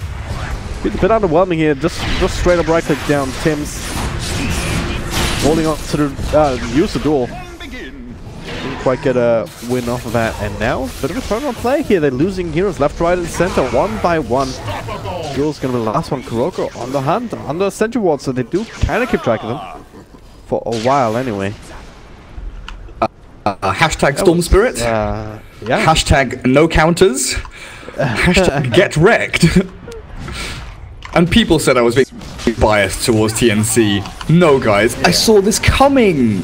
it's a bit underwhelming here. Just straight up right click down. Tim's holding on to the use the duel. quite get a win off of that. And now, bit of a turn on play here. They're losing heroes left, right, and center, one by one. Ghoul's gonna be the last one. Kuroko on the hunt, under sentry ward, so they do kind of keep track of them. For a while, anyway. Hashtag Storm Spirit. Yeah. Hashtag no counters. Hashtag get wrecked. And people said I was being biased towards TNC. No, guys, I saw this coming.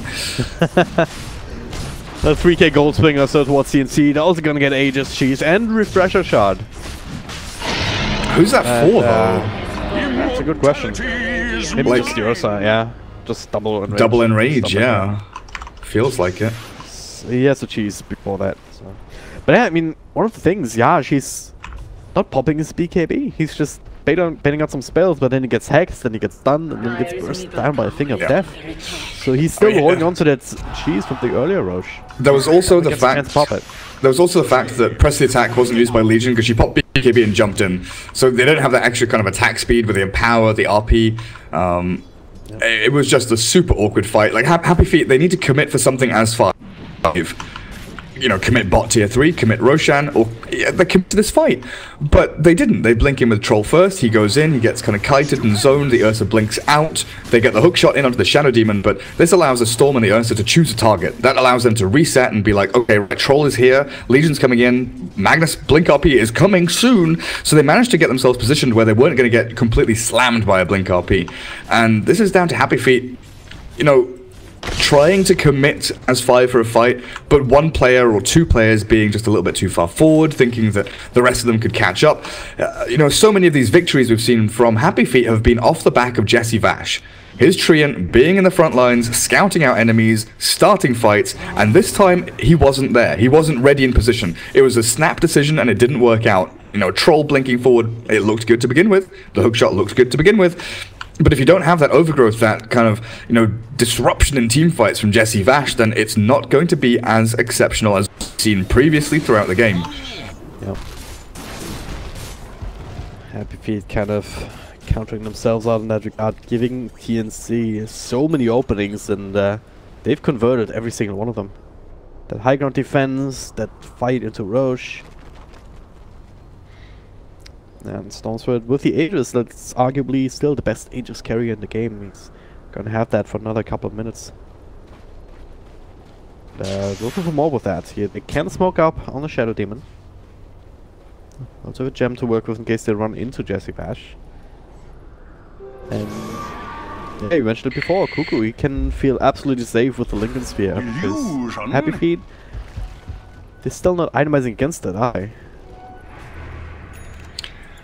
The 3k gold swing also towards TNC. They're also gonna get Aegis Cheese and Refresher Shard. Who's that for, though? That's a good question. Maybe like, just Ursa, yeah. Just double enrage. Double enrage, yeah. Feels like it. He has a cheese before that. So. But yeah, I mean, one of the things, yeah, she's not popping his BKB. He's just baiting out some spells, but then he gets hexed, then he gets stunned, and then he gets burst down by a thing of death. So he's still holding on to that cheese from the earlier Roche. There was also the fact. There was also the fact that press the attack wasn't used by Legion because she popped BKB and jumped in, so they don't have that extra kind of attack speed with the Empower, the RP. It was just a super awkward fight. Like Happy Feet, they need to commit for something as far. You know, commit bot tier 3, commit Roshan, or they commit to this fight. But they didn't. They blink in with Troll first, he goes in, he gets kind of kited and zoned, the Ursa blinks out, they get the hook shot in onto the Shadow Demon, but this allows the Storm and the Ursa to choose a target. That allows them to reset and be like, okay, right, Troll is here, Legion's coming in, Magnus Blink RP is coming soon, so they managed to get themselves positioned where they weren't going to get completely slammed by a Blink RP. And this is down to Happy Feet, you know, trying to commit as 5 for a fight, but one player or two players being just a little bit too far forward, thinking that the rest of them could catch up. You know, so many of these victories we've seen from Happy Feet have been off the back of gWjhuH. His Treant being in the front lines, scouting out enemies, starting fights, and this time he wasn't there. He wasn't ready in position. It was a snap decision and it didn't work out. You know, Troll blinking forward, it looked good to begin with. The hookshot looked good to begin with. But if you don't have that overgrowth, that kind of, you know, disruption in team fights from gWjhuH, then it's not going to be as exceptional as we've seen previously throughout the game. Yep. Happy Feet kind of countering themselves out in that regard, giving TNC so many openings, and they've converted every single one of them. That high ground defense, that fight into Roche. And Stormsword with the Aegis, that's arguably still the best Aegis carrier in the game. He's gonna have that for another couple of minutes. Looking for more with that. Here they can smoke up on the Shadow Demon. Also a gem to work with in case they run into gWjhuH. And yeah, you mentioned it before, Cuckoo, he can feel absolutely safe with the Lincoln Sphere because Happy Feet, they're still not itemizing against it, are they?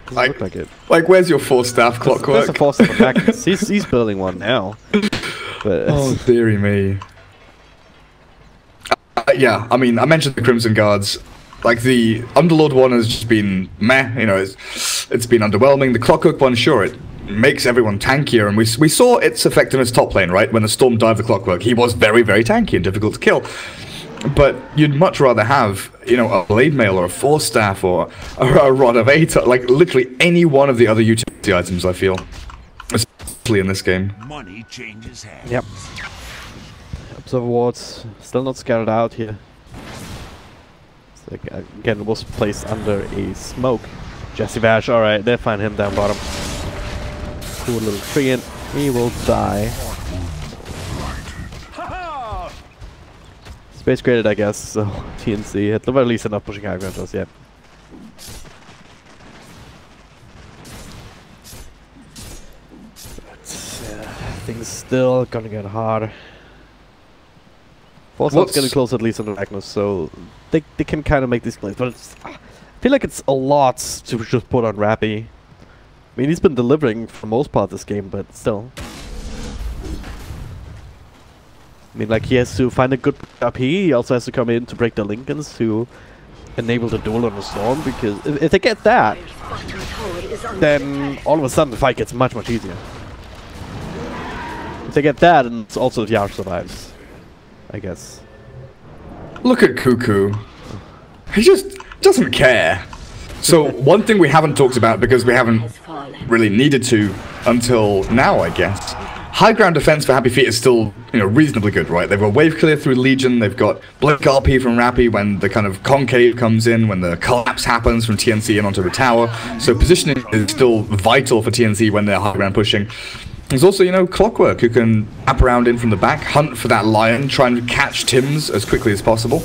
Doesn't look like it. Like, where's your 4-staff clockwork? There's a 4-staff attack. He's building one now. But oh, dearie me. Yeah, I mean, I mentioned the Crimson Guards. Like, the Underlord one has just been meh, you know, it's been underwhelming. The Clockwork one, sure, it makes everyone tankier, and we saw its effectiveness top lane, right? When the Storm dived the Clockwork, he was very, very tanky and difficult to kill. But you'd much rather have, you know, a Blade Mail or a 4-staff or a Rod of 8, like literally any one of the other utility items, I feel. Especially in this game. Money changes hands. Yep. Observer wards still not scattered out here. So again, was placed under a smoke. gWjhuH, alright, they find him down bottom. Cool little Treant, he will die. Space graded, I guess, so TNC at the very least enough pushing high ground just yet. But things still gonna get hard. Force's getting close at least on the Magnus, so they can kind of make these plays, but I feel like it's a lot to just put on Rappy. I mean, he's been delivering for the most part this game, but still. I mean, like, he has to find a good RP, he also has to come in to break the Lincolns to enable the duel on the Storm, because if they get that, then all of a sudden the fight gets much, much easier. If they get that, and it's also if Yash survives, I guess. Look at Cuckoo. He just doesn't care. So, one thing we haven't talked about, because we haven't really needed to until now, I guess. High ground defense for Happy Feet is still reasonably good, right? They've got wave clear through Legion, they've got blink RP from Rappy when the kind of concave comes in, when the collapse happens from TNC in onto the tower. So positioning is still vital for TNC when they're high ground pushing. There's also, Clockwork, who can wrap around in from the back, hunt for that lion, try and catch Tims as quickly as possible.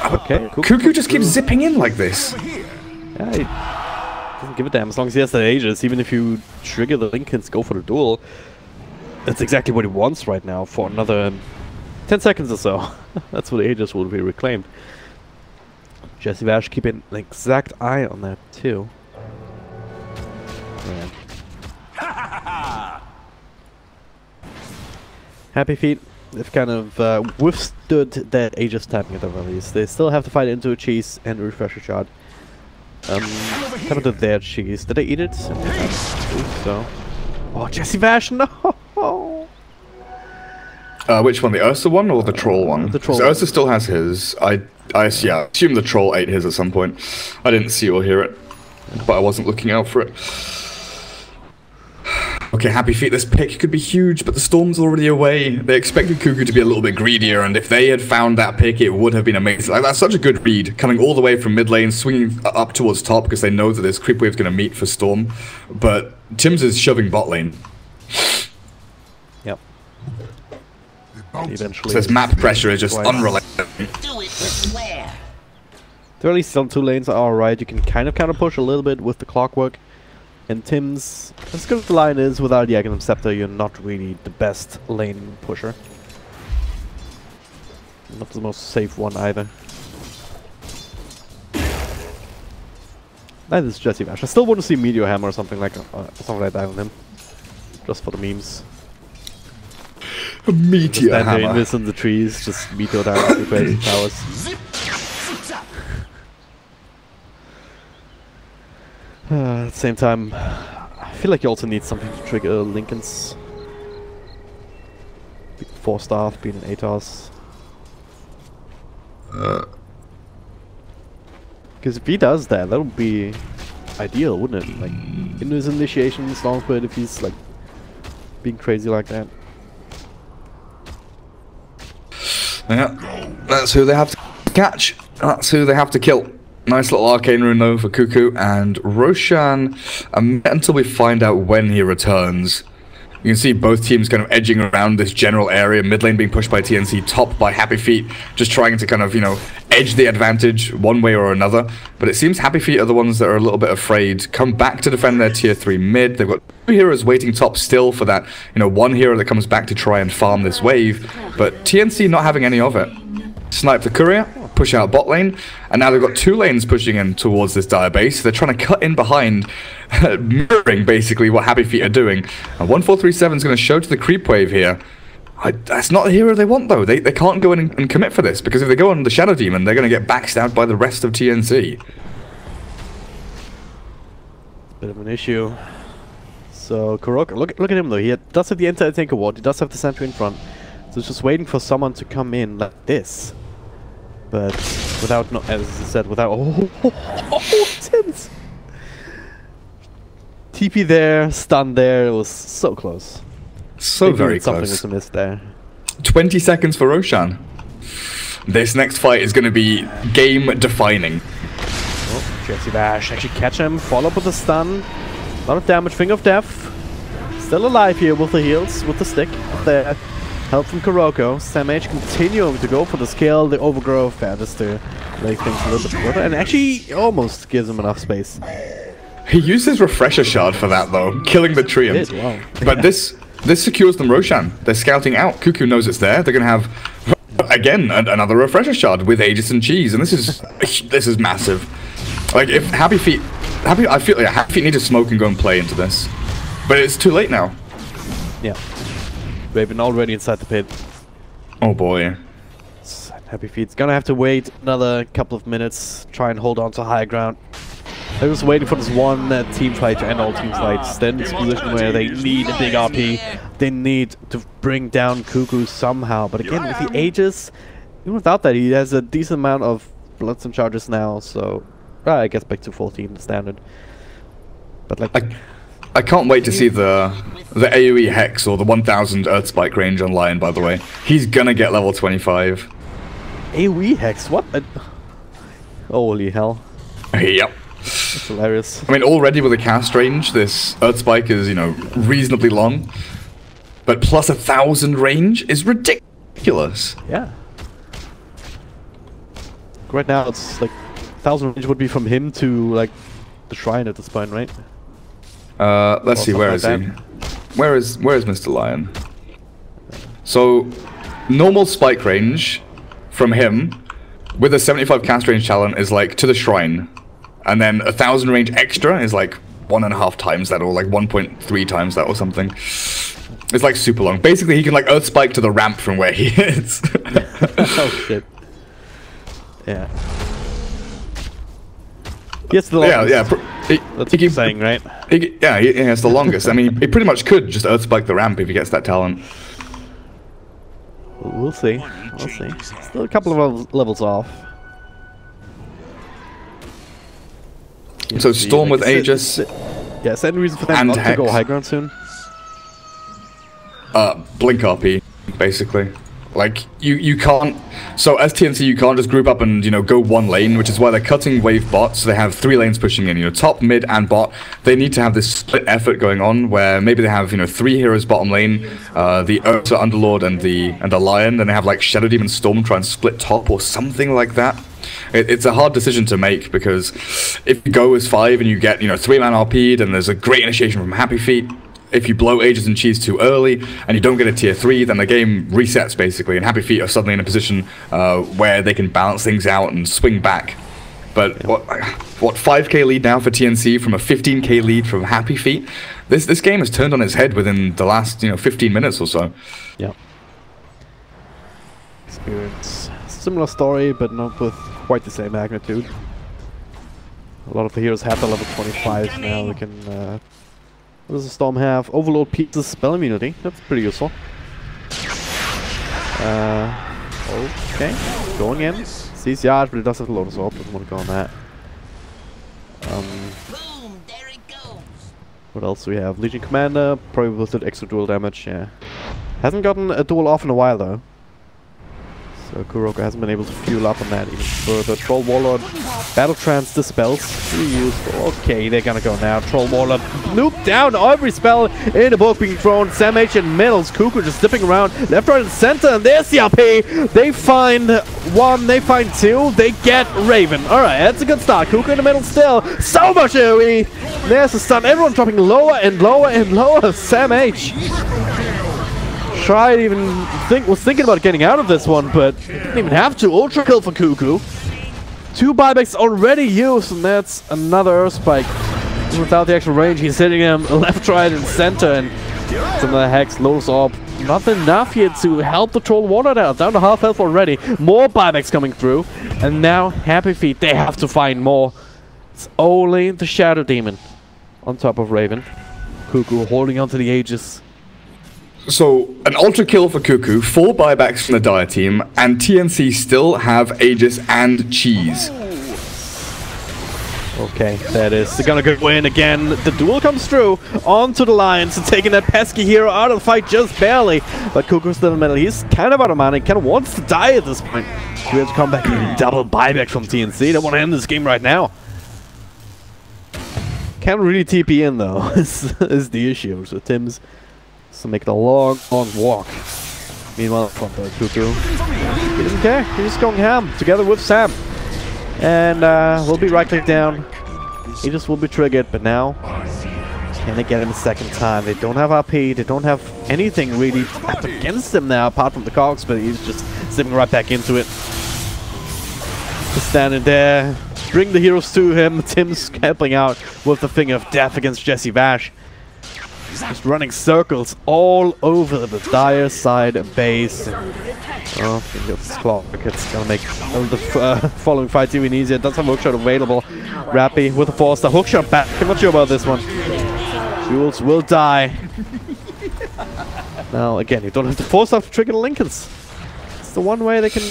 Okay, Cuckoo just keeps zipping in like this. Yeah, he doesn't give a damn as long as he has the Aegis. Even if you trigger the Lincolns, go for the duel. That's exactly what he wants right now for another 10 seconds or so. That's what the Aegis will be reclaimed. gWjhuH keeping an exact eye on that too. Man. Happy Feet, they've kind of withstood that Aegis tapping at the very least. They still have to fight into a cheese and a refresher shot. Kind of did their cheese. Did they eat it? I believe so. Oh, gWjhuH, no! Which one? The Ursa one or the Troll one? The Troll. So Ursa still has his. I assume the Troll ate his at some point. I didn't see or hear it, but I wasn't looking out for it. Okay, Happy Feet, this pick could be huge, but the Storm's already away. They expected Cuckoo to be a little bit greedier, and if they had found that pick, it would have been amazing. Like, that's such a good read, coming all the way from mid lane, swinging up towards top, because they know that this creep wave's going to meet for Storm. But Tims is shoving bot lane. Yep. Eventually, so this map pressure is just unrelenting. They're at least on 2 lanes are alright. You can kind of counter push a little bit with the Clockwork. And Tims, as good as the line is, without the Aghanim Scepter, you're not really the best lane pusher. Not the most safe one either. Neither is gWjhuH. I still want to see Meteor Hammer or something like that on him. Just for the memes. A Meteor Hammer. Hammer. Invis in the trees, just meteor down the crazy towers. At the same time, I feel like you also need something to trigger Lincoln's. 4 staff, being an ATOS. Because if he does that, that would be ideal, wouldn't it? Like, in his initiation, Stormspread, if he's like being crazy like that. Yeah, that's who they have to catch. That's who they have to kill. Nice little arcane rune though for Cuckoo, and Roshan, until we find out when he returns. You can see both teams kind of edging around this general area, mid lane being pushed by TNC, top by Happy Feet, just trying to kind of, edge the advantage one way or another. But it seems Happy Feet are the ones that are a little bit afraid, come back to defend their tier 3 mid. They've got 2 heroes waiting top still for that, one hero that comes back to try and farm this wave, but TNC not having any of it. Snipe the courier, push out bot lane, and now they've got 2 lanes pushing in towards this dire base. They're trying to cut in behind, mirroring basically what Happy Feet are doing. And 1437 is going to show to the creep wave here. That's not the hero they want though. They can't go in and commit for this, because if they go on the Shadow Demon, they're going to get backstabbed by the rest of TNC. Bit of an issue. So Kuroko, look at him though. He does have the anti-tank award. He does have the sentry in front. So it's just waiting for someone to come in like this. But without, as I said, without... Oh, Tims! TP there, stun there, it was so close. So very close. Something was amiss there. 20 seconds for Roshan. This next fight is going to be game-defining. Oh, gWjhuH actually catch him, follow up with a stun. A lot of damage, Finger of Death. Still alive here with the heals, with the stick. There. Help from Kuroko. SamH continuing to go for the skill, the overgrowth, just to make things a little bit shorter, and actually almost gives him enough space. He used his refresher shard for that though, killing the Treant. Wow. But this secures them Roshan. They're scouting out. Cuckoo knows it's there. They're gonna have again another refresher shard with Aegis and Cheese, and this is massive. Like if Happy Feet I feel like Happy Feet need to smoke and go and play into this, but it's too late now. Yeah. Raven already inside the pit. Oh boy. Happy Feet's gonna have to wait another couple of minutes, try and hold on to high ground. They're just waiting for this one team fight to end all team fights. Then it's a position where they need a big RP. They need to bring down Cuckoo somehow. But again, with the Aegis, even without that, he has a decent amount of Bloodstone charges now. So, I guess back to 14, the standard. But like I can't wait to see the AoE Hex or the 1000 Earth Spike range on Lion, by the way. He's gonna get level 25. AoE Hex? What? Holy hell. Yep. That's hilarious. I mean, already with the cast range, this Earth Spike is, you know, reasonably long. But plus 1000 range is ridiculous. Yeah. Right now, it's like 1000 range would be from him to like the shrine at this point, right? Let's see, where is he? Where is Mr. Lion? So, normal spike range from him with a 75 cast range talent is like to the shrine, and then 1000 range extra is like 1.5 times that, or like 1.3 times that, or something. It's like super long. Basically, he can like Earth Spike to the ramp from where he is. Oh shit. Yeah. Yes, the longest. Yeah. That's what you're saying, right? He has the longest. I mean, he pretty much could just Earth Spike the ramp if he gets that talent. We'll see. We'll see. Still a couple of levels off. So Storm with Aegis. Yeah, is there any reason for them not to go high ground soon? Blink RP, basically. Like, you can't... So, as TNC, you can't just group up and, you know, go one lane, which is why they're cutting wave bot, so they have 3 lanes pushing in, you know, top, mid, and bot. They need to have this split effort going on, where maybe they have, you know, 3 heroes bottom lane, the Ursa Underlord and the Lion, then they have, like, Shadow Demon Storm try and split top, or something like that. It's a hard decision to make, because if you go as 5 and you get, you know, 3-man RP'd, and there's a great initiation from Happy Feet, if you blow Aegis and Cheese too early, and you don't get a tier 3, then the game resets, basically, and Happy Feet are suddenly in a position where they can balance things out and swing back. But what 5k lead now for TNC from a 15k lead from Happy Feet? This game has turned on its head within the last, you know, 15 minutes or so. Yeah. Experience. Similar story, but not with quite the same magnitude. A lot of the heroes have the level 25 now. We can... what does the Storm have? Overload pieces, spell immunity. That's pretty useful. Okay. Going in. Sees Yard, but it does have a Lotus Orb. Doesn't want to go on that. Boom, there it goes. What else do we have? Legion Commander, probably with that extra dual damage, yeah. Hasn't gotten a dual off in a while though. So Kuroko hasn't been able to fuel up on that even further. Troll Warlord, Battle Trance dispels. Pretty useful. Okay, they're gonna go now. Troll Warlord, nuke down every spell in the book being thrown. Sam H and middles. Cuckoo just dipping around left, right, and center. And there's the RP. They find 1, they find 2, they get Raven. Alright, that's a good start. Cuckoo in the middle still. So much AoE. There's the stun. Everyone dropping lower and lower and lower. Sam H. Was thinking about getting out of this one, but didn't even have to. Ultra kill for Cuckoo. 2 buybacks already used, and that's another Earth Spike. Without the actual range, he's hitting him left, right, and center, and it's another Hex, Lotus Orb. Not enough yet to help the Troll Warlord out. Down to half health already. More buybacks coming through, and now Happy Feet, they have to find more. It's only the Shadow Demon on top of Raven. Cuckoo holding onto the Aegis. So, an ultra kill for Cuckoo, 4 buybacks from the Dire team, and TNC still have Aegis and Cheese. Okay, that is gonna go in again. The duel comes through onto the Lions and taking that pesky hero out of the fight just barely. But Cuckoo's still in the middle. He's kind of out of mana. He kind of wants to die at this point. We have to come back and double buyback from TNC. They want to end this game right now. Can't really TP in though, is the issue. So Tim's to make the long walk. Meanwhile, front there, Cuckoo. He doesn't care. He's just going ham together with Sam. And we'll be right click down. He just will be triggered, but now can they get him a second time? They don't have RP, they don't have anything really up against him now apart from the cogs, but he's just slipping right back into it. Just standing there, bring the heroes to him. Tim's helping out with the Finger of Death against Jesse Vash. Just running circles all over the Dire side base. Oh, I think it's Clock. It's gonna make the following fight even easier. Does have hookshot available. Rappy with a 4-star hookshot back. I'm not sure about this one. Jules will die. Now again, you don't have the 4-star to trigger the Lincolns. It's the one way they can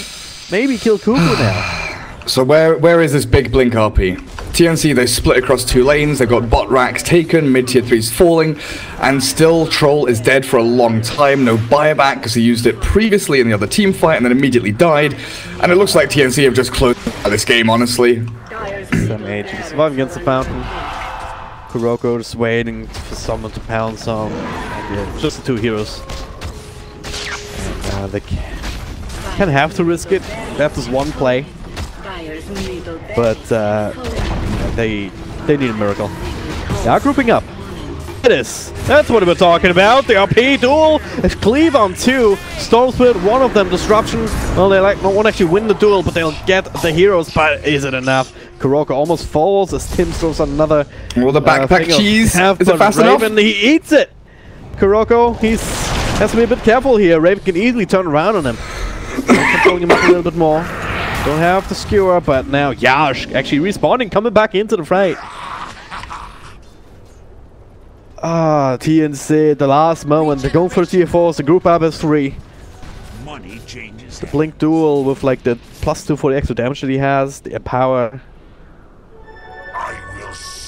maybe kill Cuckoo now. So where is this big blink RP? TNC, they split across 2 lanes, they've got bot racks taken, mid-tier 3's falling, and still Troll is dead for a long time. No buyback because he used it previously in the other team fight and then immediately died. And it looks like TNC have just closed out this game, honestly. Mage surviving against the fountain. Kuroko just waiting for someone to pounce on. And yeah, just the 2 heroes. And they can have to risk it. They have this 1 play. But they need a miracle. They are grouping up. It is. That's what we're talking about. The RP duel. It's Cleave on 2. Storm Spirit, one of them. Disruption. Well, they won't actually win the duel, but they'll get the heroes. But is it enough? Kuroko almost falls as Tim throws another. Well, the backpack cheese. Is it fast Raven, enough? He eats it. Kuroko, has to be a bit careful here. Raven can easily turn around on him. Controlling him up a little bit more. Don't have the skewer, but now gWjhuH actually respawning, coming back into the fight. TNC, the last moment. They're going for tier 4s. The group up is 3. Money changes. The Blink duel with like the +2 for the extra damage that he has. The power.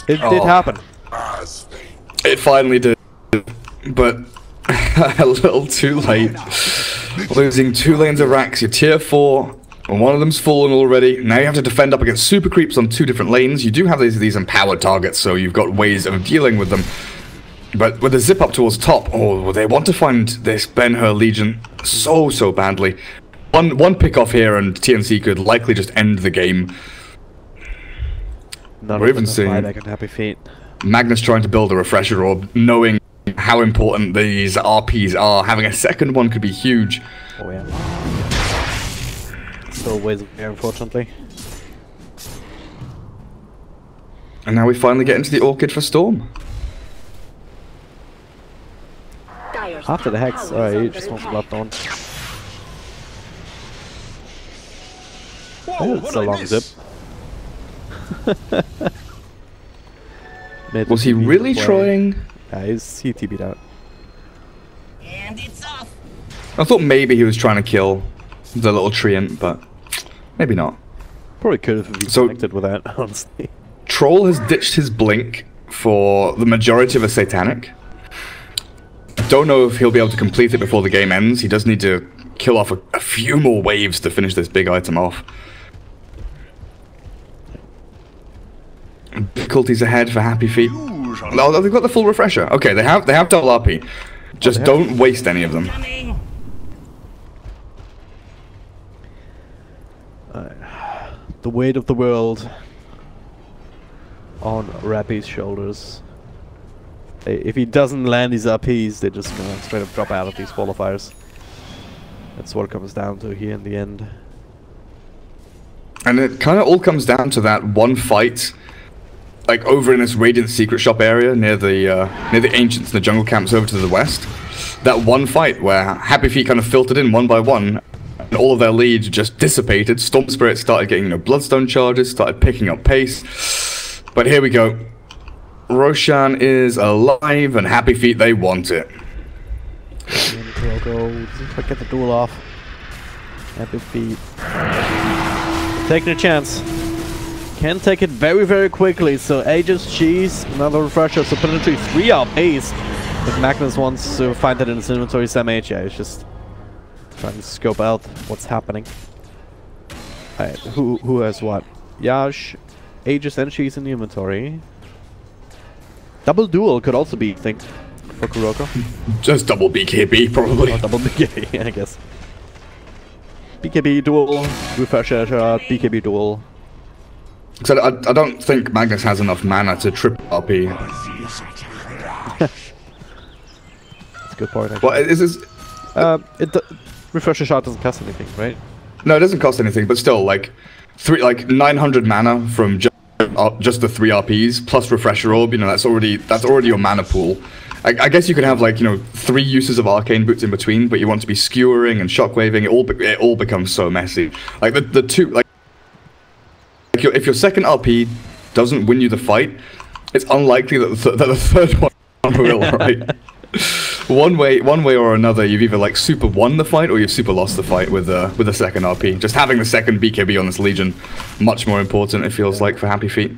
It did happen. It finally did. But a little too late. Losing 2 lanes of racks. You're tier 4. And one of them's fallen already. Now you have to defend up against super creeps on 2 different lanes. You do have these empowered targets, so you've got ways of dealing with them. But with the zip up towards top, they want to find this Ben-Hur Legion so badly. One pick off here and TNC could likely just end the game. We're even seeing Happy Feet. Magnus trying to build a refresher orb, knowing how important these RPs are. Having a second one could be huge. Oh yeah. Still ways there, unfortunately. And now we finally get into the Orchid for Storm. After the Hex, alright, he just wants Bloodthorn. Oh, it's a long zip. Was he really trying? Yeah, he TP'd out. And it's off. I thought maybe he was trying to kill the little treant, but maybe not. Probably could have been connected with that, honestly. Troll has ditched his blink for the majority of a Satanic. I don't know if he'll be able to complete it before the game ends. He does need to kill off a few more waves to finish this big item off. Difficulties ahead for Happy Feet. No, they've got the full refresher. Okay, they have double RP. Just don't waste any of them. The weight of the world on Rappy's shoulders. If he doesn't land these RPs, they're just gonna straight up drop out of these qualifiers. That's what it comes down to here in the end. And it kind of all comes down to that one fight, like over in this Radiant Secret Shop area near the Ancients and the jungle camps over to the west. That one fight where Happy Feet kind of filtered in one by one, and all of their leads just dissipated. Storm Spirit started getting, Bloodstone charges, started picking up pace. But here we go. Roshan is alive, and Happy Feet, they want it. Get the duel off. Happy Feet. Taking a chance. Can take it very, very quickly. So Aegis, Cheese, another refresher. So potentially 3 RPs. But Magnus wants to find that in his inventory. Sam H. Yeah, he's just trying to scope out what's happening. Alright, who has what? gWjhuH, Aegis, and Cheese in the inventory. Double duel could also be, I think, for Kuroko. Just double BKB, probably. Oh, double BKB, I guess. BKB duel, refresher shot, BKB duel. So I don't think Magnus has enough mana to triple RP. That's a good point, actually. Well, is this... refresher shot doesn't cost anything, right? No, it doesn't cost anything, but still, like 900 mana from just the 3 RPs plus refresher orb. That's already your mana pool. I guess you could have 3 uses of arcane boots in between, but you want to be skewering and shockwaving. It all becomes so messy. Like the two, if your second RP doesn't win you the fight, it's unlikely that the third one will. Right? One way or another, you've either super won the fight or you've super lost the fight with the second RP. Just having the second BKB on this Legion, much more important, it feels like, for Happy Feet.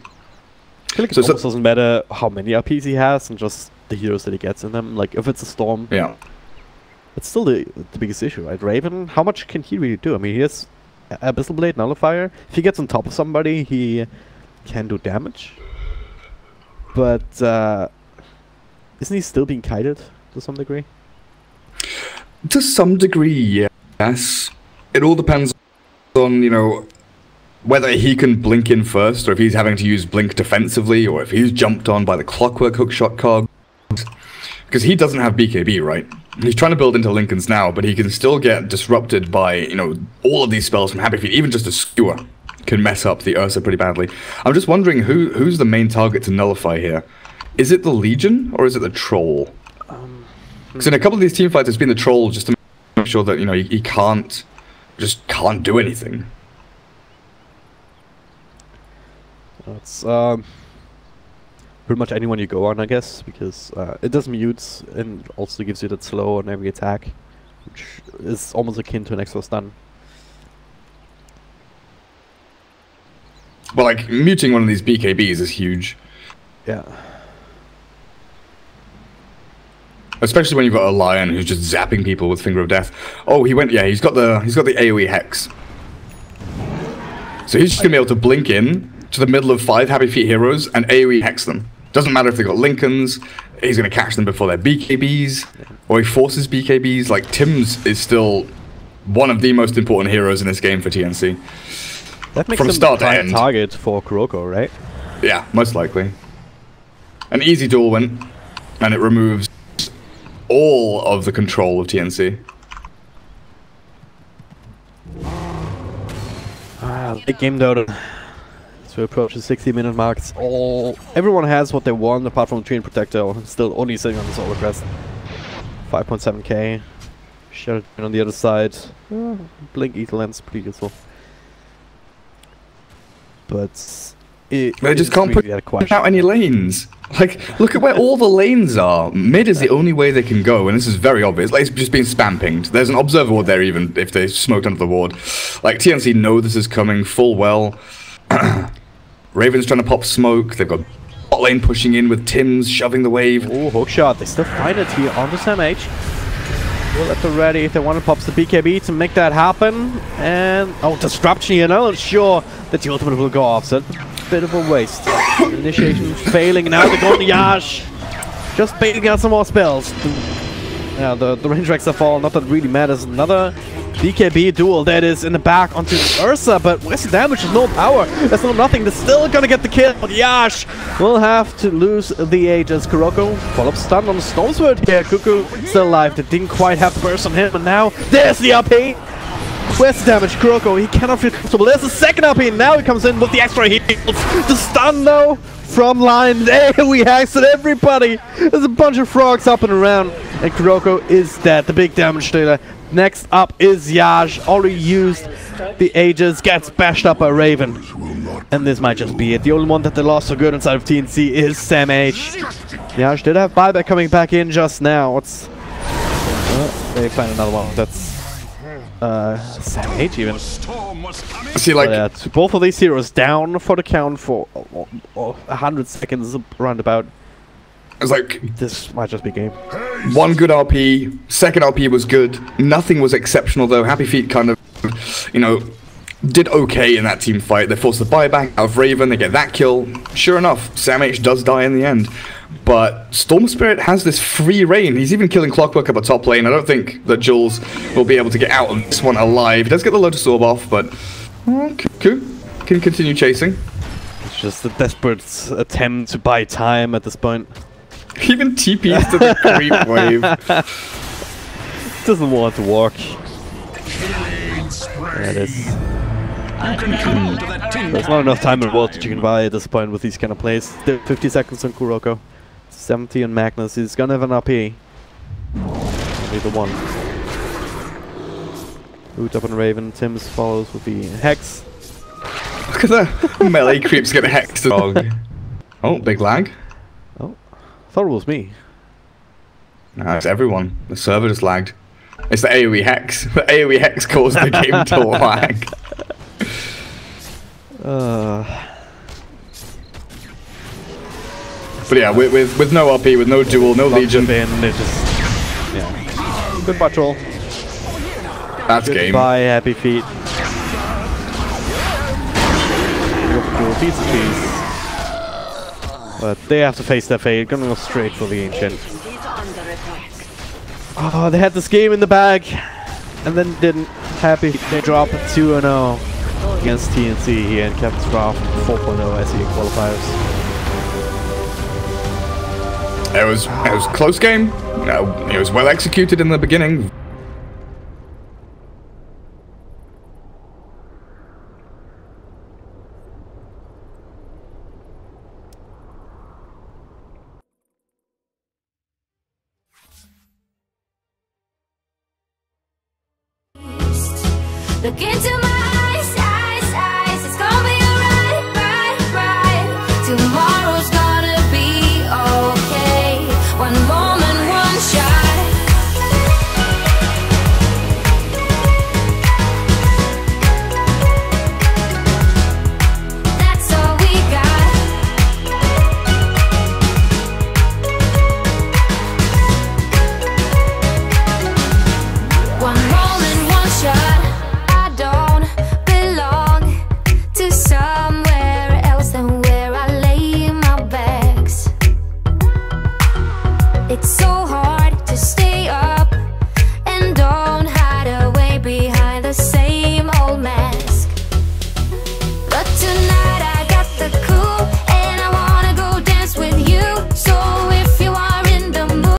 I feel like it almost doesn't matter how many RPs he has and just the heroes that he gets in them. Like, if it's a Storm, yeah, it's still the biggest issue, right? Raven, how much can he really do? I mean, he has Abyssal Blade, Nullifier. If he gets on top of somebody, he can do damage. But isn't he still being kited to some degree? To some degree, yes. It all depends on, you know, whether he can blink in first, or if he's having to use blink defensively, or if he's jumped on by the clockwork hookshot cogs. Because he doesn't have BKB, right? He's trying to build into Lincoln's now, but he can still get disrupted by, you know, all of these spells from Happy Feet. Even just a skewer can mess up the Ursa pretty badly. I'm just wondering who's the main target to nullify here. Is it the Legion, or is it the Troll? Because in a couple of these teamfights, it's been the Troll just to make sure that, you know, he can't do anything. It's pretty much anyone you go on, I guess, because it does mute and also gives you that slow on every attack, which is almost akin to an extra stun. Well, like, muting one of these BKBs is huge. Yeah. Especially when you've got a Lion who's just zapping people with Finger of Death. Oh, he's got the AoE Hex. So he's just gonna be able to blink in to the middle of 5 Happy Feet heroes and AoE Hex them. Doesn't matter if they've got Lincolns, he's gonna catch them before their BKBs, or he forces BKBs. Like, Tim's is still one of the most important heroes in this game for TNC. That makes From him start to a end. target for Kuroko, right? Yeah, most likely. An easy duel win, and it removes all of the control of TNC. Big game Dota. So we approach the 60-minute mark. Everyone has what they want apart from the Treant Protector. Still only sitting on the Solar Crest. 5.7k. Shadow on the other side. Blink Ether Lens, pretty useful. But they just can't really put out any lanes. Like, look at where all the lanes are. Mid is the only way they can go, and this is very obvious. Like, it's just being spam pinged. There's an observer ward there, even if they smoked under the ward. Like, TNC know this is coming full well. Raven's trying to pop smoke. They've got bot lane pushing in with Tim's shoving the wave. Oh, hookshot. They still find it here on the SMH. Well, at the ready if they want to pops the BKB to make that happen. And, oh, disruption here. Not sure that the ultimate will go offset. Bit of a waste. Initiation failing. Now they're going to Yash. Just baiting out some more spells. Yeah, the range racks are falling. Not that it really matters. Another BKB duel that is in the back onto Ursa, but where's the damage? There's no power. There's no nothing. They're still gonna get the kill. But Yash will have to lose the Aegis. Kuroko follow-up stun on the Stormsword here. Cuckoo still alive. They didn't quite have burst on him, and now there's the RP. Where's the damage? Kuroko, he cannot feel comfortable. There's the second RP. Now he comes in with the extra heals. The stun though from line. There we hacked everybody. There's a bunch of frogs up and around, and Kuroko is dead. The big damage dealer. Next up is Yash. Already used the Aegis, gets bashed up by Raven. And this might just be it. The only one that they lost so good inside of TNC is Sam H. Yash did have buyback coming back in just now. What's... they find another one. That's... Sam H even. See, like... both of these heroes down for the count for 100 seconds roundabout. It's like... this might just be game. One good RP, second RP was good. Nothing was exceptional though. Happy Feet kind of, you know, did okay in that team fight. They forced the buyback out of Raven, they get that kill. Sure enough, Sam H does die in the end. But Storm Spirit has this free reign. He's even killing Clockwork up at top lane. I don't think that Jules will be able to get out of this one alive. He does get the Lotus Orb off, but Cuckoo can continue chasing. It's just a desperate attempt to buy time at this point. Even TP's to the creep wave. Doesn't want to walk. There it is. There's not enough time in the world that you can buy at this point with these kind of plays. 50 seconds on Kuroko. 70 on Magnus. He's gonna have an RP. Either one. Boot up on Raven. Tim's follows with the Hex. Look at that. Melee creeps get hexed. Oh, big lag. Oh. Thought it was me. No, it's everyone. The server just lagged. It's the AoE Hex. The AoE Hex caused the game to lag. But yeah, with no RP, with no duel, no Legion. They just, yeah. Goodbye, Troll. That's game. Goodbye, Happy Feet. Duel, piece of cheese. But they have to face their fate. Gonna go straight for the Ancient. Oh, they had this game in the bag, and then didn't. Happy they drop 2-0 against TNC here in Captain's Draft 4.0 SE qualifiers. It was close game. No, it was well executed in the beginning. Look into my